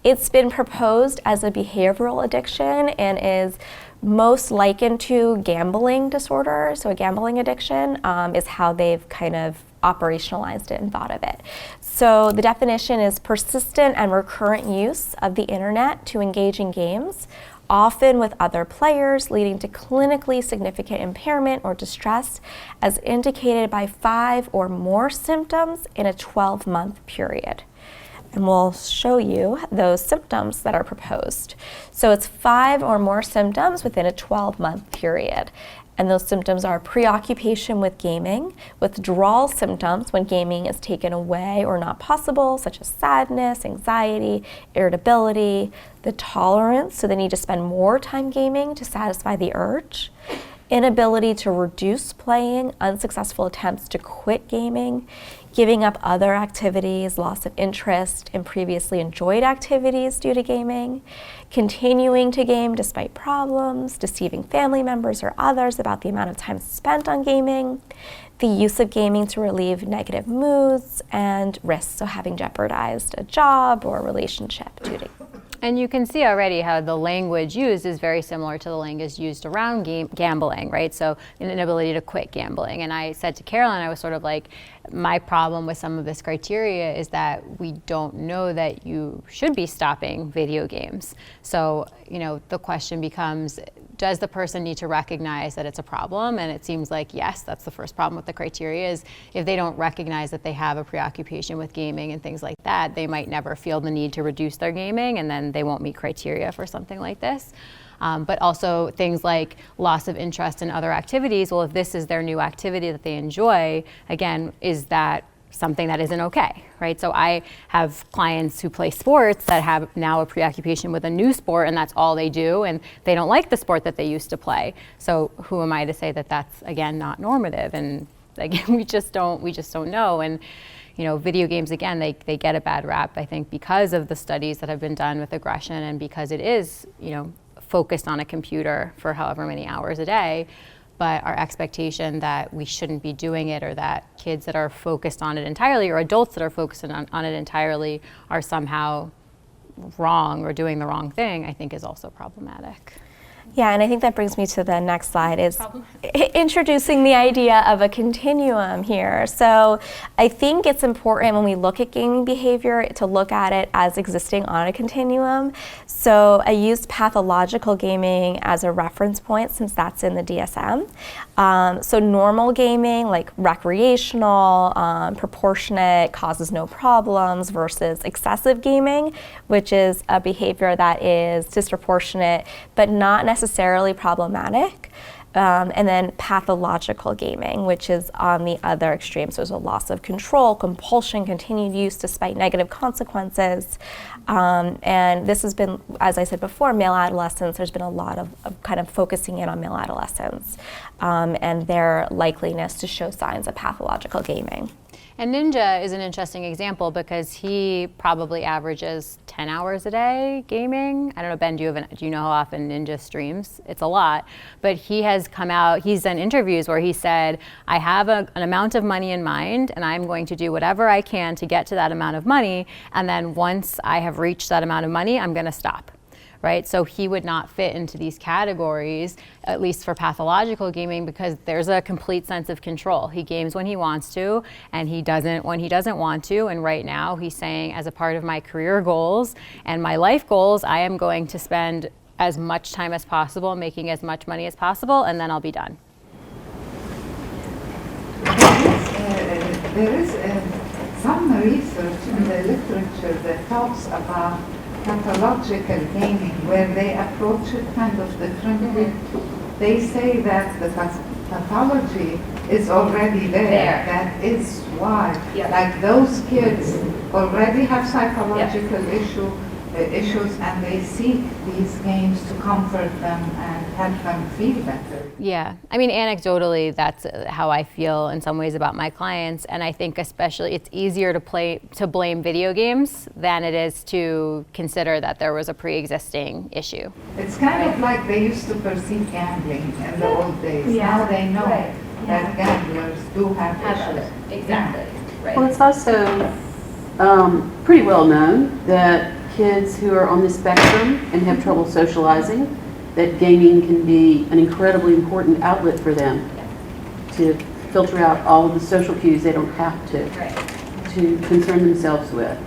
It's been proposed as a behavioral addiction and is most likened to gambling disorder. So a gambling addiction is how they've kind of operationalized it and thought of it. So the definition is persistent and recurrent use of the internet to engage in games, often with other players, leading to clinically significant impairment or distress as indicated by 5 or more symptoms in a 12-month period. And we'll show you those symptoms that are proposed. So it's 5 or more symptoms within a 12-month period. And those symptoms are preoccupation with gaming, withdrawal symptoms when gaming is taken away or not possible, such as sadness, anxiety, irritability, the tolerance, so they need to spend more time gaming to satisfy the urge, inability to reduce playing, unsuccessful attempts to quit gaming, giving up other activities, loss of interest in previously enjoyed activities due to gaming, continuing to game despite problems, deceiving family members or others about the amount of time spent on gaming, the use of gaming to relieve negative moods, and risks, so having jeopardized a job or a relationship due to. And you can see already how the language used is very similar to the language used around gambling, right? So an inability to quit gambling. And I said to Carolyn, I was sort of like, my problem with some of this criteria is that we don't know that you should be stopping video games. So, the question becomes, does the person need to recognize that it's a problem? And it seems like, yes, that's the first problem with the criteria, is if they don't recognize that they have a preoccupation with gaming and things like that, they might never feel the need to reduce their gaming, and then they won't meet criteria for something like this. But also things like loss of interest in other activities. Well, if this is their new activity that they enjoy, again, is that something that isn't okay, right? So I have clients who play sports that have now a preoccupation with a new sport, and that's all they do, and they don't like the sport that they used to play. So who am I to say that that's, again, not normative? And again, we just don't know. And you know, video games, again, they get a bad rap, I think, because of the studies that have been done with aggression, and because it is, you know, focused on a computer for however many hours a day. But our expectation that we shouldn't be doing it, or that kids that are focused on it entirely, or adults that are focused on it entirely, are somehow wrong or doing the wrong thing, I think is also problematic. Yeah, and I think that brings me to the next slide, is introducing the idea of a continuum here. So I think it's important when we look at gaming behavior to look at it as existing on a continuum. So I used pathological gaming as a reference point, since that's in the DSM. So normal gaming, like recreational, proportionate, causes no problems, versus excessive gaming, which is a behavior that is disproportionate but not necessarily problematic. And then pathological gaming, which is on the other extreme. So there's a loss of control, compulsion, continued use despite negative consequences. And this has been, as I said before, male adolescents. There's been a lot of kind of focusing in on male adolescents and their likeliness to show signs of pathological gaming. And Ninja is an interesting example because he probably averages 10 hours a day gaming. I don't know, Ben, do you know how often Ninja streams? It's a lot. But he has come out, he's done interviews where he said, I have an amount of money in mind, and I'm going to do whatever I can to get to that amount of money. And then once I have reached that amount of money, I'm going to stop. Right? So he would not fit into these categories, at least for pathological gaming, because there's a complete sense of control. He games when he wants to, and he doesn't when he doesn't want to. And right now he's saying, as a part of my career goals and my life goals, I am going to spend as much time as possible making as much money as possible, and then I'll be done. There is some research in the literature that talks about pathological gaming, where they approach it kind of differently. They say that the pathology is already there. That is why, like those kids already have psychological issues, and they seek these games to comfort them and help them feel better. Yeah, I mean, anecdotally, that's how I feel in some ways about my clients, and I think especially it's easier to blame video games than it is to consider that there was a pre-existing issue. It's kind of like they used to perceive gambling in the old days. Now they know that gamblers do have issues. Exactly. Right. Well, it's also pretty well known that kids who are on the spectrum and have trouble socializing, that gaming can be an incredibly important outlet for them to filter out all of the social cues they don't have to concern themselves with.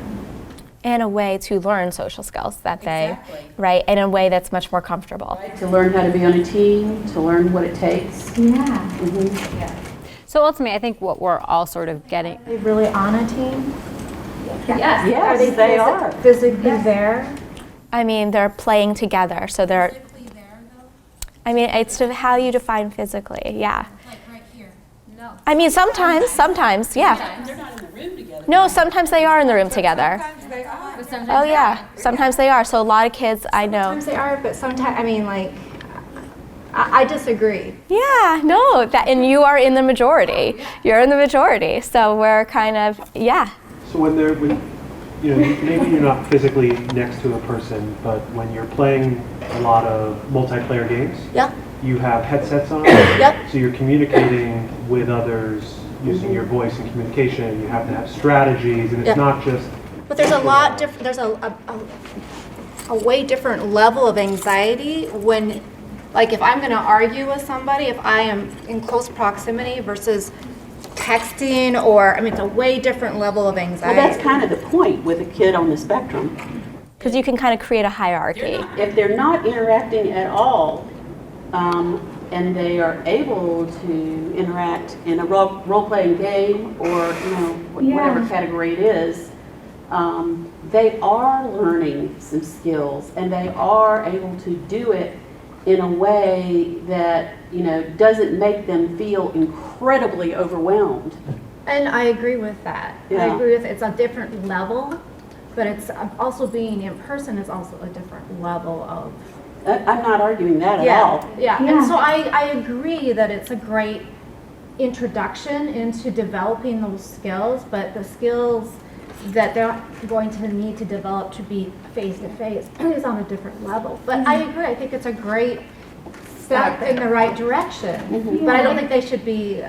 And a way to learn social skills that they, right, in a way that's much more comfortable. To learn how to be on a team, to learn what it takes. So ultimately, I think what we're all sort of getting. Are they really on a team? Yes, they are. Physically there? I mean, they're playing together, so they're. I mean, it's how you define physically, yeah. Like right here. No. I mean, sometimes, yeah. They're not in the room together. No, sometimes they are in the room together. Sometimes they are. Oh yeah, sometimes they are. So a lot of kids I know. Sometimes they are, but sometimes, I mean, like, I disagree. Yeah, no, and you are in the majority. You're in the majority, so we're kind of, yeah. So when maybe you're not physically next to a person, but when you're playing a lot of multiplayer games, you have headsets on, so you're communicating with others using your voice and communication. You have to have strategies, and it's not just. But there's a lot different. There's a way different level of anxiety when, like, if I'm going to argue with somebody, if I am in close proximity versus texting, or, I mean, it's a way different level of anxiety. Well, that's kind of the point with a kid on the spectrum. Because you can kind of create a hierarchy. If they're not interacting at all, and they are able to interact in a role-playing game or whatever category it is, they are learning some skills, and they are able to do it in a way that doesn't make them feel incredibly overwhelmed. And I agree with that. Yeah. I agree with it's a different level, but it's also being in person is also a different level of. I'm not arguing that at all. Yeah, and so I agree that it's a great introduction into developing those skills, but the skills that they're going to need to develop to be face-to-face is on a different level. But I agree, I think it's a great step in the right direction, but I don't think they should be...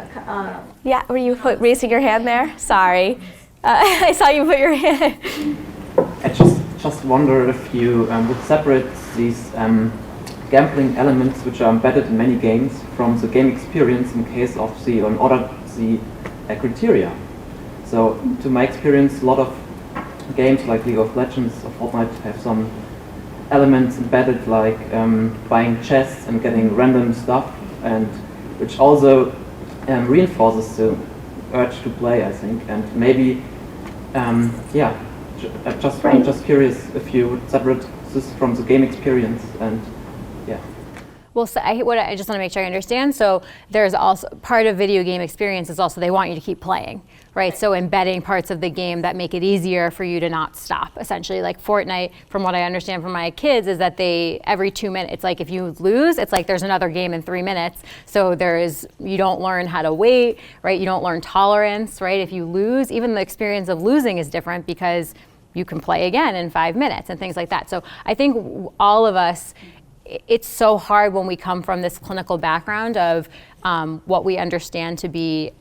Yeah, were you raising your hand there? Sorry. I saw you put your hand. I just wonder if you would separate these gambling elements which are embedded in many games from the game experience in case of the criteria. So to my experience, a lot of games like League of Legends or FORTNITE have some elements embedded like buying chests and getting random stuff, and which also reinforces the urge to play, I think. And maybe, I'm just curious if you would separate this from the game experience and Well, so I just want to make sure I understand. So there's also part of video game experience is also they want you to keep playing, right? So embedding parts of the game that make it easier for you to not stop. Essentially, like Fortnite, from what I understand from my kids, is that they every 2 minutes, it's like if you lose, it's like there's another game in 3 minutes. So you don't learn how to wait, right? You don't learn tolerance, right? If you lose, even the experience of losing is different because you can play again in 5 minutes and things like that. So I think all of us, it's so hard when we come from this clinical background of what we understand to be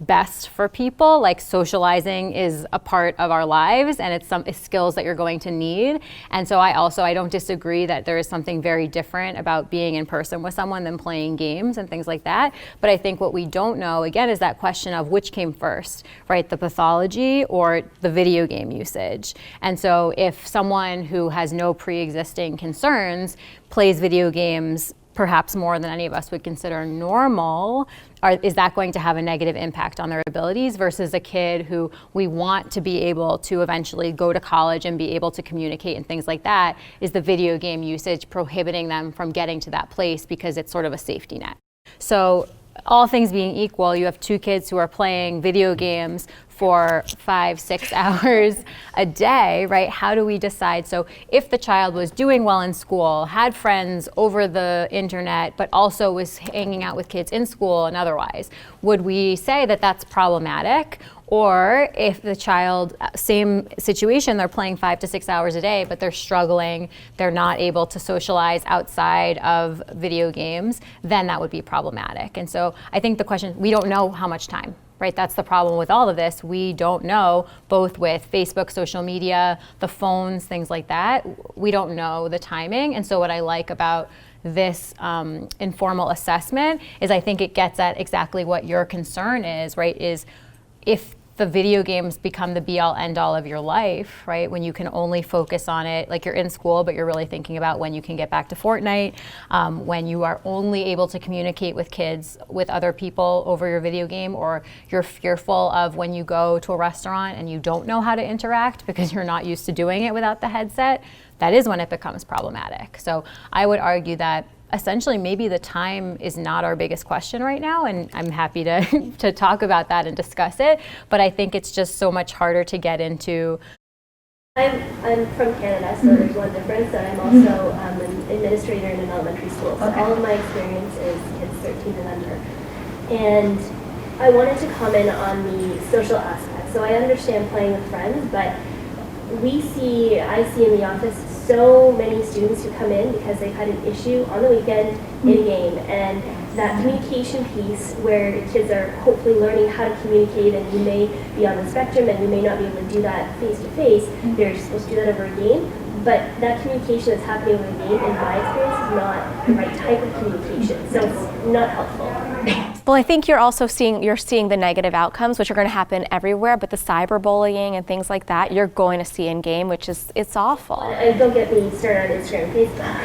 best for people. Like socializing is a part of our lives, and it's skills that you're going to need. And so I don't disagree that there is something very different about being in person with someone than playing games and things like that. But I think what we don't know, again, is that question of which came first, right? The pathology or the video game usage. And so if someone who has no pre-existing concerns plays video games perhaps more than any of us would consider normal, is that going to have a negative impact on their abilities versus a kid who we want to be able to eventually go to college and be able to communicate and things like that? Is the video game usage prohibiting them from getting to that place because it's sort of a safety net? So all things being equal, you have two kids who are playing video games for 5-6 hours a day, right? How do we decide? So if the child was doing well in school, had friends over the internet, but also was hanging out with kids in school and otherwise, would we say that that's problematic? Or if the child, same situation, they're playing 5 to 6 hours a day, but they're struggling, they're not able to socialize outside of video games, then that would be problematic. And so I think the question, we don't know how much time, right? That's the problem with all of this. We don't know, both with Facebook, social media, the phones, things like that. We don't know the timing. And so what I like about this informal assessment is I think it gets at exactly what your concern is, right? Is if the video games become the be-all, end-all of your life, right? When you can only focus on it, like you're in school, but you're really thinking about when you can get back to FORTNITE, when you are only able to communicate with kids, with other people over your video game, or you're fearful of when you go to a restaurant and you don't know how to interact because you're not used to doing it without the headset, that is when it becomes problematic. So I would argue that essentially maybe the time is not our biggest question right now, and I'm happy to talk about that and discuss it, but I think it's just so much harder to get into. I'm from Canada, so there's one difference, that I'm also an administrator in an elementary school, so all of my experience is kids 13 and under. And I wanted to comment on the social aspect. So I understand playing with friends, but I see in the office so many students who come in because they've had an issue on the weekend in a game, and that communication piece where kids are hopefully learning how to communicate, and you may be on the spectrum and you may not be able to do that face to face, they're supposed to do that over a game, but that communication that's happening over a game in my experience is not the right type of communication, so it's not helpful. Well, I think you're seeing the negative outcomes, which are going to happen everywhere, but the cyberbullying and things like that, you're going to see in game, which is, it's awful. And don't get me started on Instagram and Facebook.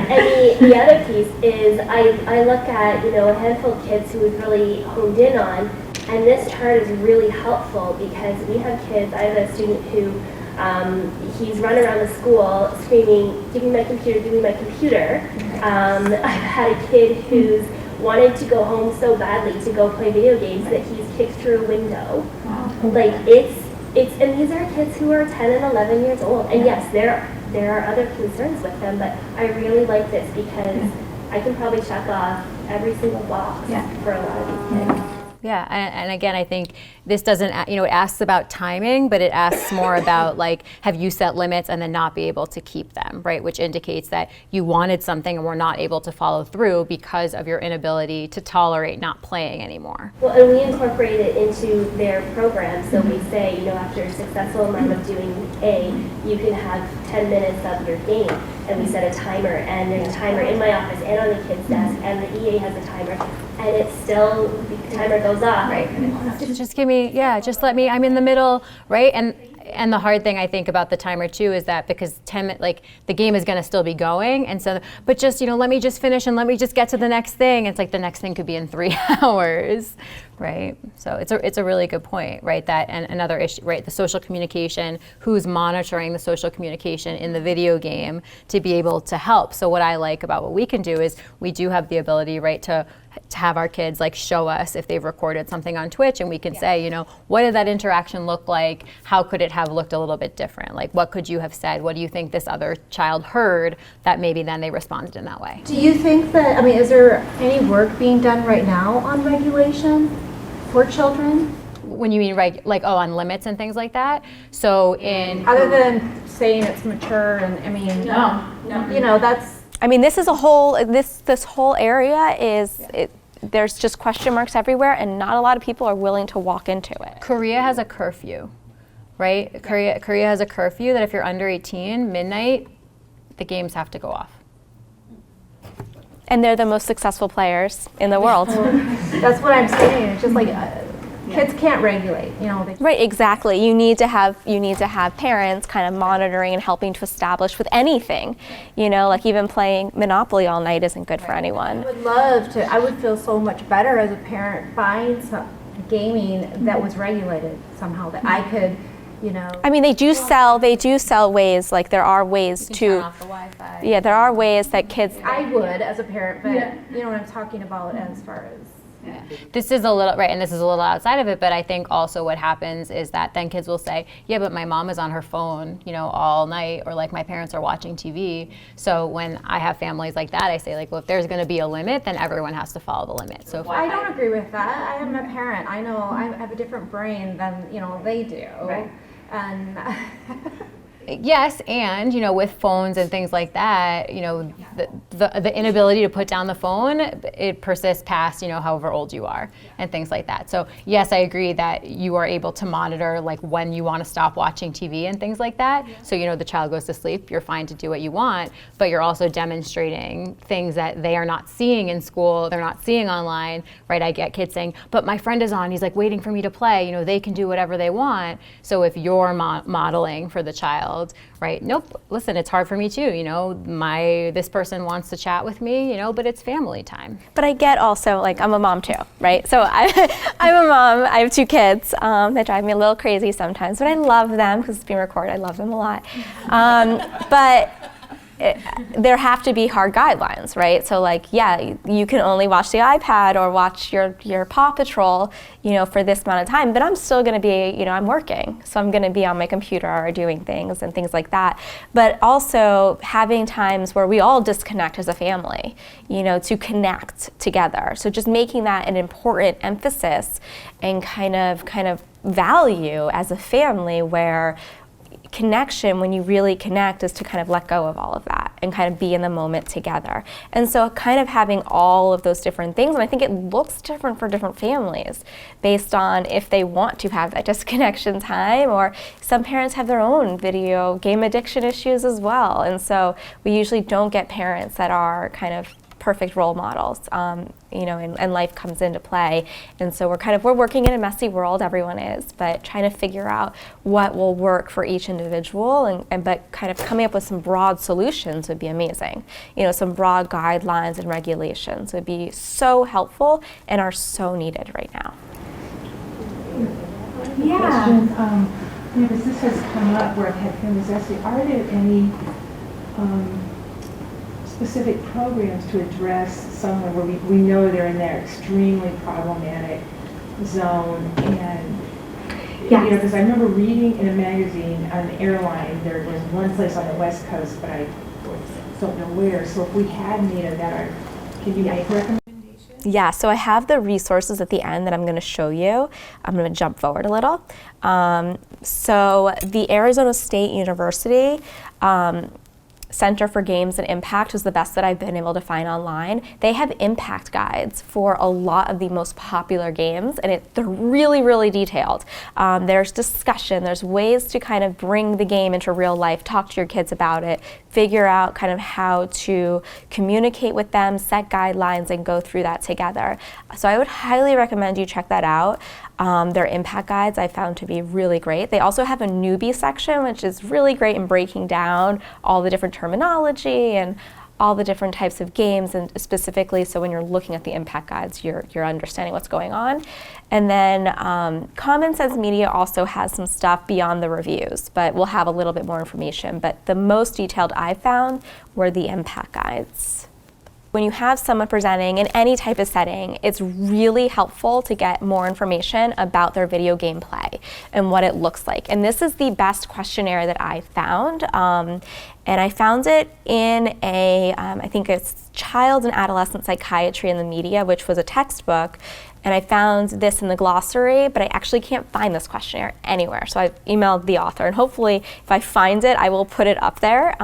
But the other piece is I look at, a handful of kids who we've really honed in on, and this chart is really helpful because we have kids. I have a student who he's run around the school screaming, "Give me my computer, give me my computer." I've had a kid who's wanted to go home so badly to go play video games that he's kicked through a window. Like and these are kids who are 10 and 11 years old. And yes, there are other concerns with them, but I really like this because I can probably check off every single box for a lot of these kids. Yeah, and again, I think this doesn't, it asks about timing, but it asks more about like, have you set limits and then not be able to keep them, right? Which indicates that you wanted something and were not able to follow through because of your inability to tolerate not playing anymore. Well, and we incorporate it into their program. So we say, after a successful amount of doing A, you can have 10 minutes of your game. And we set a timer, and there's a timer in my office and on the kids' desk, and the EA has a timer, and it's still, the timer goes off. Right. Just give me, just let me, I'm in the middle, right? And the hard thing I think about the timer too is that because the game is going to still be going, and so, but just, let me just finish and let me just get to the next thing. It's like the next thing could be in 3 hours, right? So it's a really good point, right? That, and another issue, right? The social communication, who's monitoring the social communication in the video game to be able to help. So what I like about what we can do is we do have the ability, right, to have our kids show us if they've recorded something on Twitch, and we can say, what did that interaction look like? How could it have looked a little bit different? Like, what could you have said? What do you think this other child heard that maybe then they responded in that way? Do you think that, is there any work being done right now on regulation for children? When you mean on limits and things like that? So other than saying it's mature and no. That's. This is a whole, this whole area is, there's just question marks everywhere, and not a lot of people are willing to walk into it. Korea has a curfew, right? Yeah. Korea has a curfew that if you're under 18, midnight, the games have to go off. And they're the most successful players in the world. That's what I'm saying. It's just kids can't regulate, Right, exactly. You need to have parents kind of monitoring and helping to establish with anything. Even playing Monopoly all night isn't good for anyone. I would feel so much better as a parent buying some gaming that was regulated somehow, that I could, they do sell ways, there are ways to turn off the Wi-Fi. Yeah, there are ways that kids. I would as a parent, but you know what I'm talking about as far as. Yeah. This is a little, right, and this is a little outside of it, but I think also what happens is that then kids will say, yeah, but my mom is on her phone, all night, or my parents are watching TV. So when I have families like that, I say well, if there's going to be a limit, then everyone has to follow the limit. So I don't agree with that. I am a parent. I know I have a different brain than, they do. Right. And yes, and with phones and things like that, the inability to put down the phone, it persists past however old you are and things like that. So yes, I agree that you are able to monitor when you want to stop watching TV and things like that. So the child goes to sleep, you're fine to do what you want, but you're also demonstrating things that they are not seeing in school, they're not seeing online, right? I get kids saying, but my friend is on, he's waiting for me to play. They can do whatever they want. So if you're modeling for the child, right? Nope. Listen, it's hard for me too. This person wants to chat with me, but it's family time. But I get also, I'm a mom too, right? So I'm a mom. I have 2 kids that drive me a little crazy sometimes, but I love them because it's being recorded. I love them a lot. But there have to be hard guidelines, right? So you can only watch the iPad or watch your Paw Patrol, for this amount of time, but I'm still gonna be, I'm working. So I'm gonna be on my computer or doing things and things like that. But also having times where we all disconnect as a family, to connect together. So just making that an important emphasis and kind of value as a family, where connection, when you really connect, is to kind of let go of all of that and kind of be in the moment together. And so kind of having all of those different things, and I think it looks different for different families based on if they want to have that disconnection time, or some parents have their own video game addiction issues as well. And so we usually don't get parents that are kind of perfect role models, and life comes into play. And so we're working in a messy world, everyone is, but trying to figure out what will work for each individual, but kind of coming up with some broad solutions would be amazing. Some broad guidelines and regulations would be so helpful and are so needed right now. Question, because this has come up where I've had families asking, are there any specific programs to address somewhere where we know they're in their extremely problematic zone? And because I remember reading in a magazine on an airline, there was one place on the West Coast, but I don't know where. So if we had made a better, can you make recommendations? Yeah, so I have the resources at the end that I'm going to show you. I'm going to jump forward a little. So the Arizona State University Center for Games and Impact was the best that I've been able to find online. They have impact guides for a lot of the most popular games, and they're really, really detailed. There's discussion, there's ways to kind of bring the game into real life, talk to your kids about it, figure out kind of how to communicate with them, set guidelines, and go through that together. So I would highly recommend you check that out. Their impact guides I found to be really great. They also have a newbie section, which is really great in breaking down all the different terminology and all the different types of games, and specifically so when you're looking at the impact guides, you're understanding what's going on. And then Common Sense Media also has some stuff beyond the reviews, but we'll have a little bit more information. But the most detailed I found were the impact guides. When you have someone presenting in any type of setting, it's really helpful to get more information about their video game play and what it looks like. And this is the best questionnaire that I found. And I found it in I think it's Child and Adolescent Psychiatry in the Media, which was a textbook. And I found this in the glossary, but I actually can't find this questionnaire anywhere. So I emailed the author, and hopefully if I find it, I will put it up there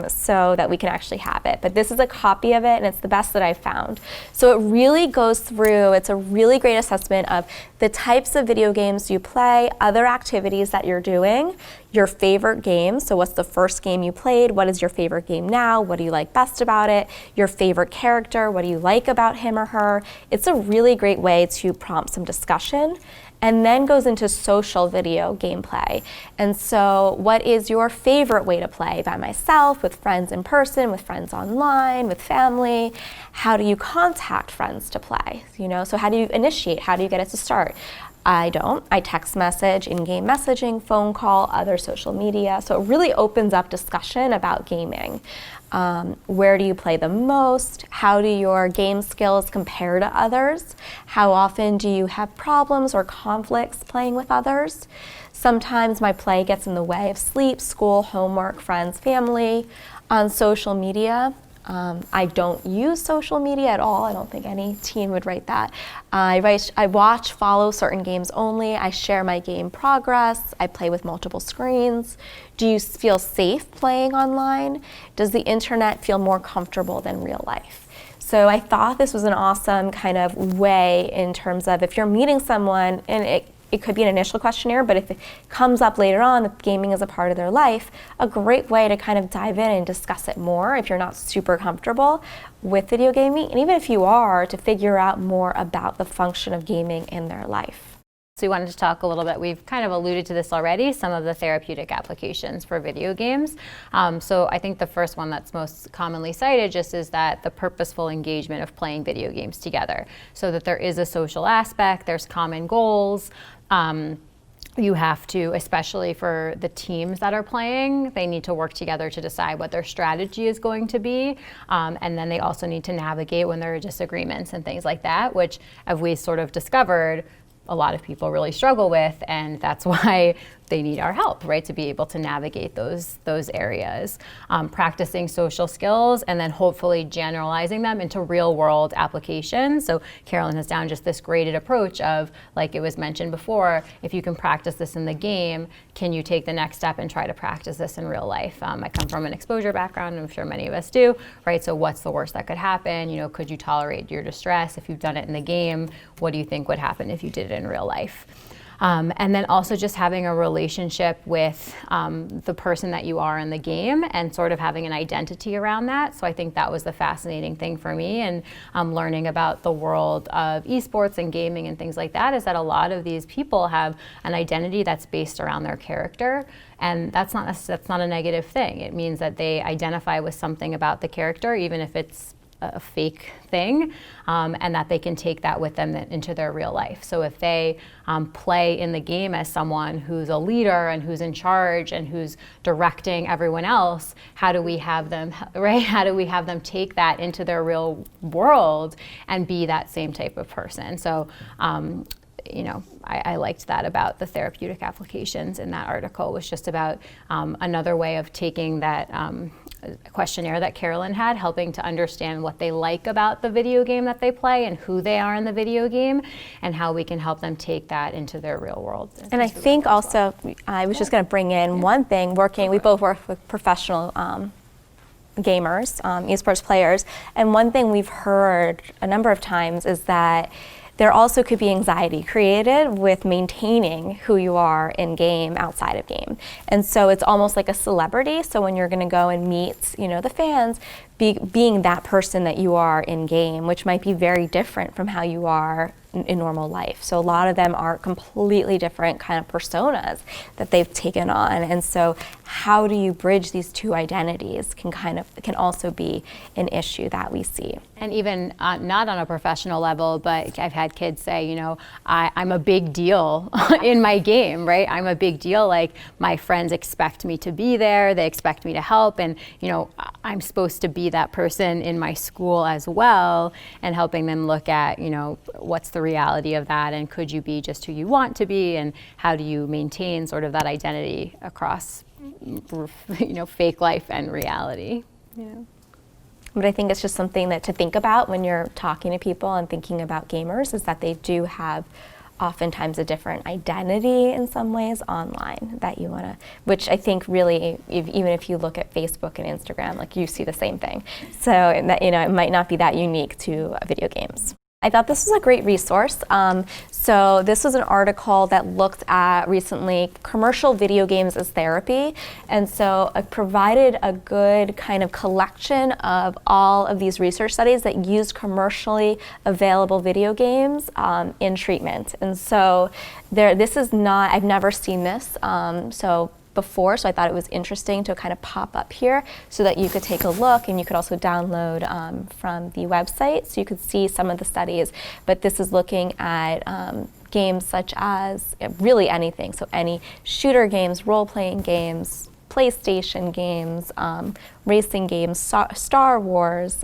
so that we can actually have it. But this is a copy of it, and it's the best that I've found. So it really goes through, it's a really great assessment of the types of video games you play, other activities that you're doing, your favorite game. So what's the first game you played? What is your favorite game now? What do you like best about it? Your favorite character? What do you like about him or her? It's a really great way to prompt some discussion, and then goes into social video gameplay. And so what is your favorite way to play? By myself, with friends in person, with friends online, with family? How do you contact friends to play? So how do you initiate? How do you get it to start? I don't. I text message, in-game messaging, phone call, other social media. So it really opens up discussion about gaming. Where do you play the most? How do your game skills compare to others? How often do you have problems or conflicts playing with others? Sometimes my play gets in the way of sleep, school, homework, friends, family. On social media, I don't use social media at all. I don't think any teen would write that. I watch, follow certain games only. I share my game progress. I play with multiple screens. Do you feel safe playing online? Does the internet feel more comfortable than real life? So I thought this was an awesome kind of way in terms of if you're meeting someone, and it could be an initial questionnaire, but if it comes up later on that gaming is a part of their life, a great way to kind of dive in and discuss it more if you're not super comfortable with video gaming, and even if you are, to figure out more about the function of gaming in their life. So we wanted to talk a little bit, we've kind of alluded to this already, some of the therapeutic applications for video games. So I think the first one that's most commonly cited just is that the purposeful engagement of playing video games together, so that there is a social aspect, there's common goals. You have to, especially for the teams that are playing, they need to work together to decide what their strategy is going to be. And then they also need to navigate when there are disagreements and things like that, which, as we sort of discovered, a lot of people really struggle with, and that's why they need our help, right, to be able to navigate those areas. Practicing social skills and then hopefully generalizing them into real world applications. So Carolyn has down just this graded approach of, like it was mentioned before, if you can practice this in the game, can you take the next step and try to practice this in real life? I come from an exposure background, and I'm sure many of us do, right? So what's the worst that could happen? Could you tolerate your distress? If you've done it in the game, what do you think would happen if you did it in real life? And then also just having a relationship with the person that you are in the game and sort of having an identity around that. So I think that was the fascinating thing for me, and learning about the world of esports and gaming and things like that, is that a lot of these people have an identity that's based around their character. And that's not a negative thing. It means that they identify with something about the character, even if it's a fake thing, and that they can take that with them into their real life. So if they play in the game as someone who's a leader and who's in charge and who's directing everyone else, how do we have them, right? How do we have them take that into their real world and be that same type of person? So, you know, I liked that about the therapeutic applications in that article, was just about another way of taking that questionnaire that Carolyn had, helping to understand what they like about the video game that they play and who they are in the video game, and how we can help them take that into their real world. And I think also, I was just going to bring in one thing, we both work with professional gamers, esports players, and one thing we've heard a number of times is that there also could be anxiety created with maintaining who you are in game, outside of game. And so it's almost like a celebrity. So when you're gonna go and meet, you know, the fans, being that person that you are in game, which might be very different from how you are in normal life. So a lot of them are completely different kind of personas that they've taken on. And so how do you bridge these two identities can also be an issue that we see. And even not on a professional level, but I've had kids say, you know, I'm a big deal in my game, right? I'm a big deal. Like, my friends expect me to be there. They expect me to help. And, you know, I'm supposed to be that person in my school as well, and helping them look at, you know, what's the reality of that, and could you be just who you want to be, and how do you maintain sort of that identity across, you know, fake life and reality, you know. But I think it's just something that to think about when you're talking to people and thinking about gamers, is that they do have oftentimes a different identity in some ways online that you want to, which I think really, even if you look at Facebook and Instagram, like, you see the same thing. So that, you know, it might not be that unique to video games. I thought this was a great resource. So this was an article that looked at recently commercial video games as therapy. And so it provided a good kind of collection of all of these research studies that used commercially available video games in treatment. And so this is not, I've never seen this before, so I thought it was interesting to kind of pop up here so that you could take a look, and you could also download from the website so you could see some of the studies. But this is looking at games such as really anything, so any shooter games, role-playing games, PlayStation games, racing games, Star Wars,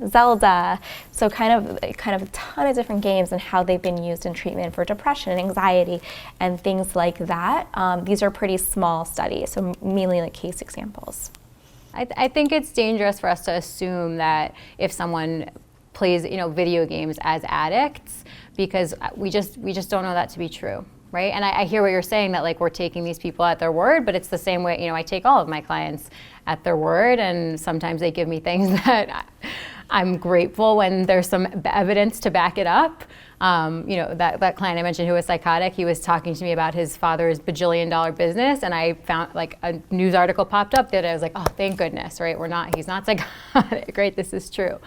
Zelda, so kind of a ton of different games and how they've been used in treatment for depression and anxiety and things like that. These are pretty small studies, so mainly like case examples. I think it's dangerous for us to assume that if someone plays, you know, video games as addicts, because we just don't know that to be true. Right? And I hear what you're saying, that like we're taking these people at their word, but it's the same way, you know, I take all of my clients at their word, and sometimes they give me things that I'm grateful when there's some evidence to back it up. You know, that client I mentioned who was psychotic, he was talking to me about his father's bajillion-dollar business, and I found like a news article popped up that I was like, oh, thank goodness, right? He's not psychotic, right? This is true.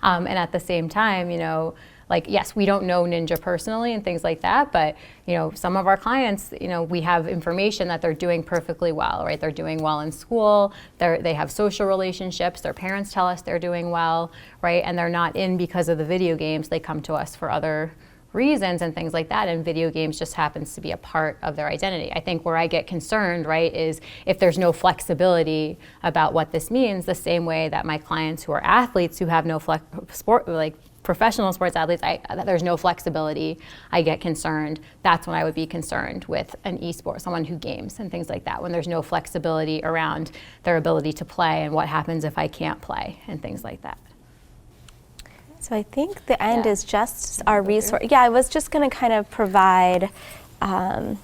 And at the same time, you know, like, yes, we don't know Ninja personally and things like that, but, you know, some of our clients, you know, we have information that they're doing perfectly well, right? They're doing well in school, they have social relationships, their parents tell us they're doing well, right? And they're not in because of the video games, they come to us for other reasons and things like that, and video games just happens to be a part of their identity. I think where I get concerned, right, is if there's no flexibility about what this means, the same way that my clients who are athletes who have no professional sports athletes, there's no flexibility, I get concerned. That's when I would be concerned with an esport, someone who games and things like that, when there's no flexibility around their ability to play and what happens if I can't play and things like that. So I think the end is just our resource. Yeah, I was just going to kind of provide, so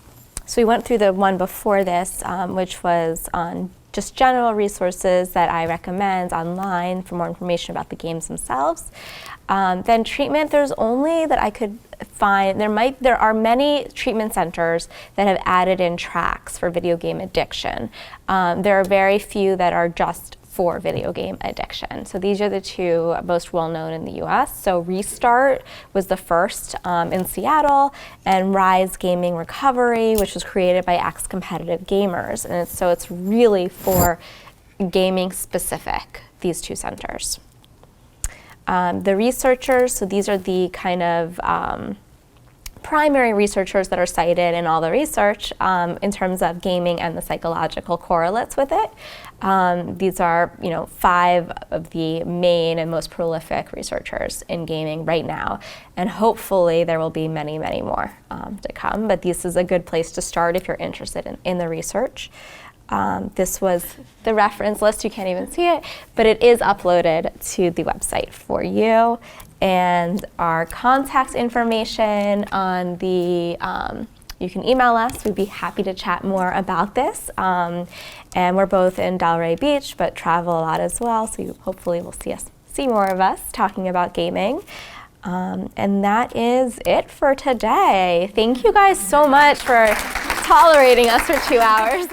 we went through the one before this, which was on just general resources that I recommend online for more information about the games themselves. Then treatment, there's only that I could find, there are many treatment centers that have added in tracks for video game addiction. There are very few that are just for video game addiction. So these are the two most well-known in the US. So Restart was the first in Seattle, and Rise Gaming Recovery, which was created by ex-competitive gamers. And so it's really for gaming specific, these two centers. The researchers, so these are the kind of primary researchers that are cited in all the research in terms of gaming and the psychological correlates with it. These are, 5 of the main and most prolific researchers in gaming right now, and hopefully there will be many, many more to come, but this is a good place to start if you're interested in the research. This was the reference list, you can't even see it, but it is uploaded to the website for you. And our contact information on the, you can email us, we'd be happy to chat more about this. And we're both in Delray Beach, but travel a lot as well, so you hopefully will see more of us talking about gaming. And that is it for today. Thank you guys so much for tolerating us for 2 hours.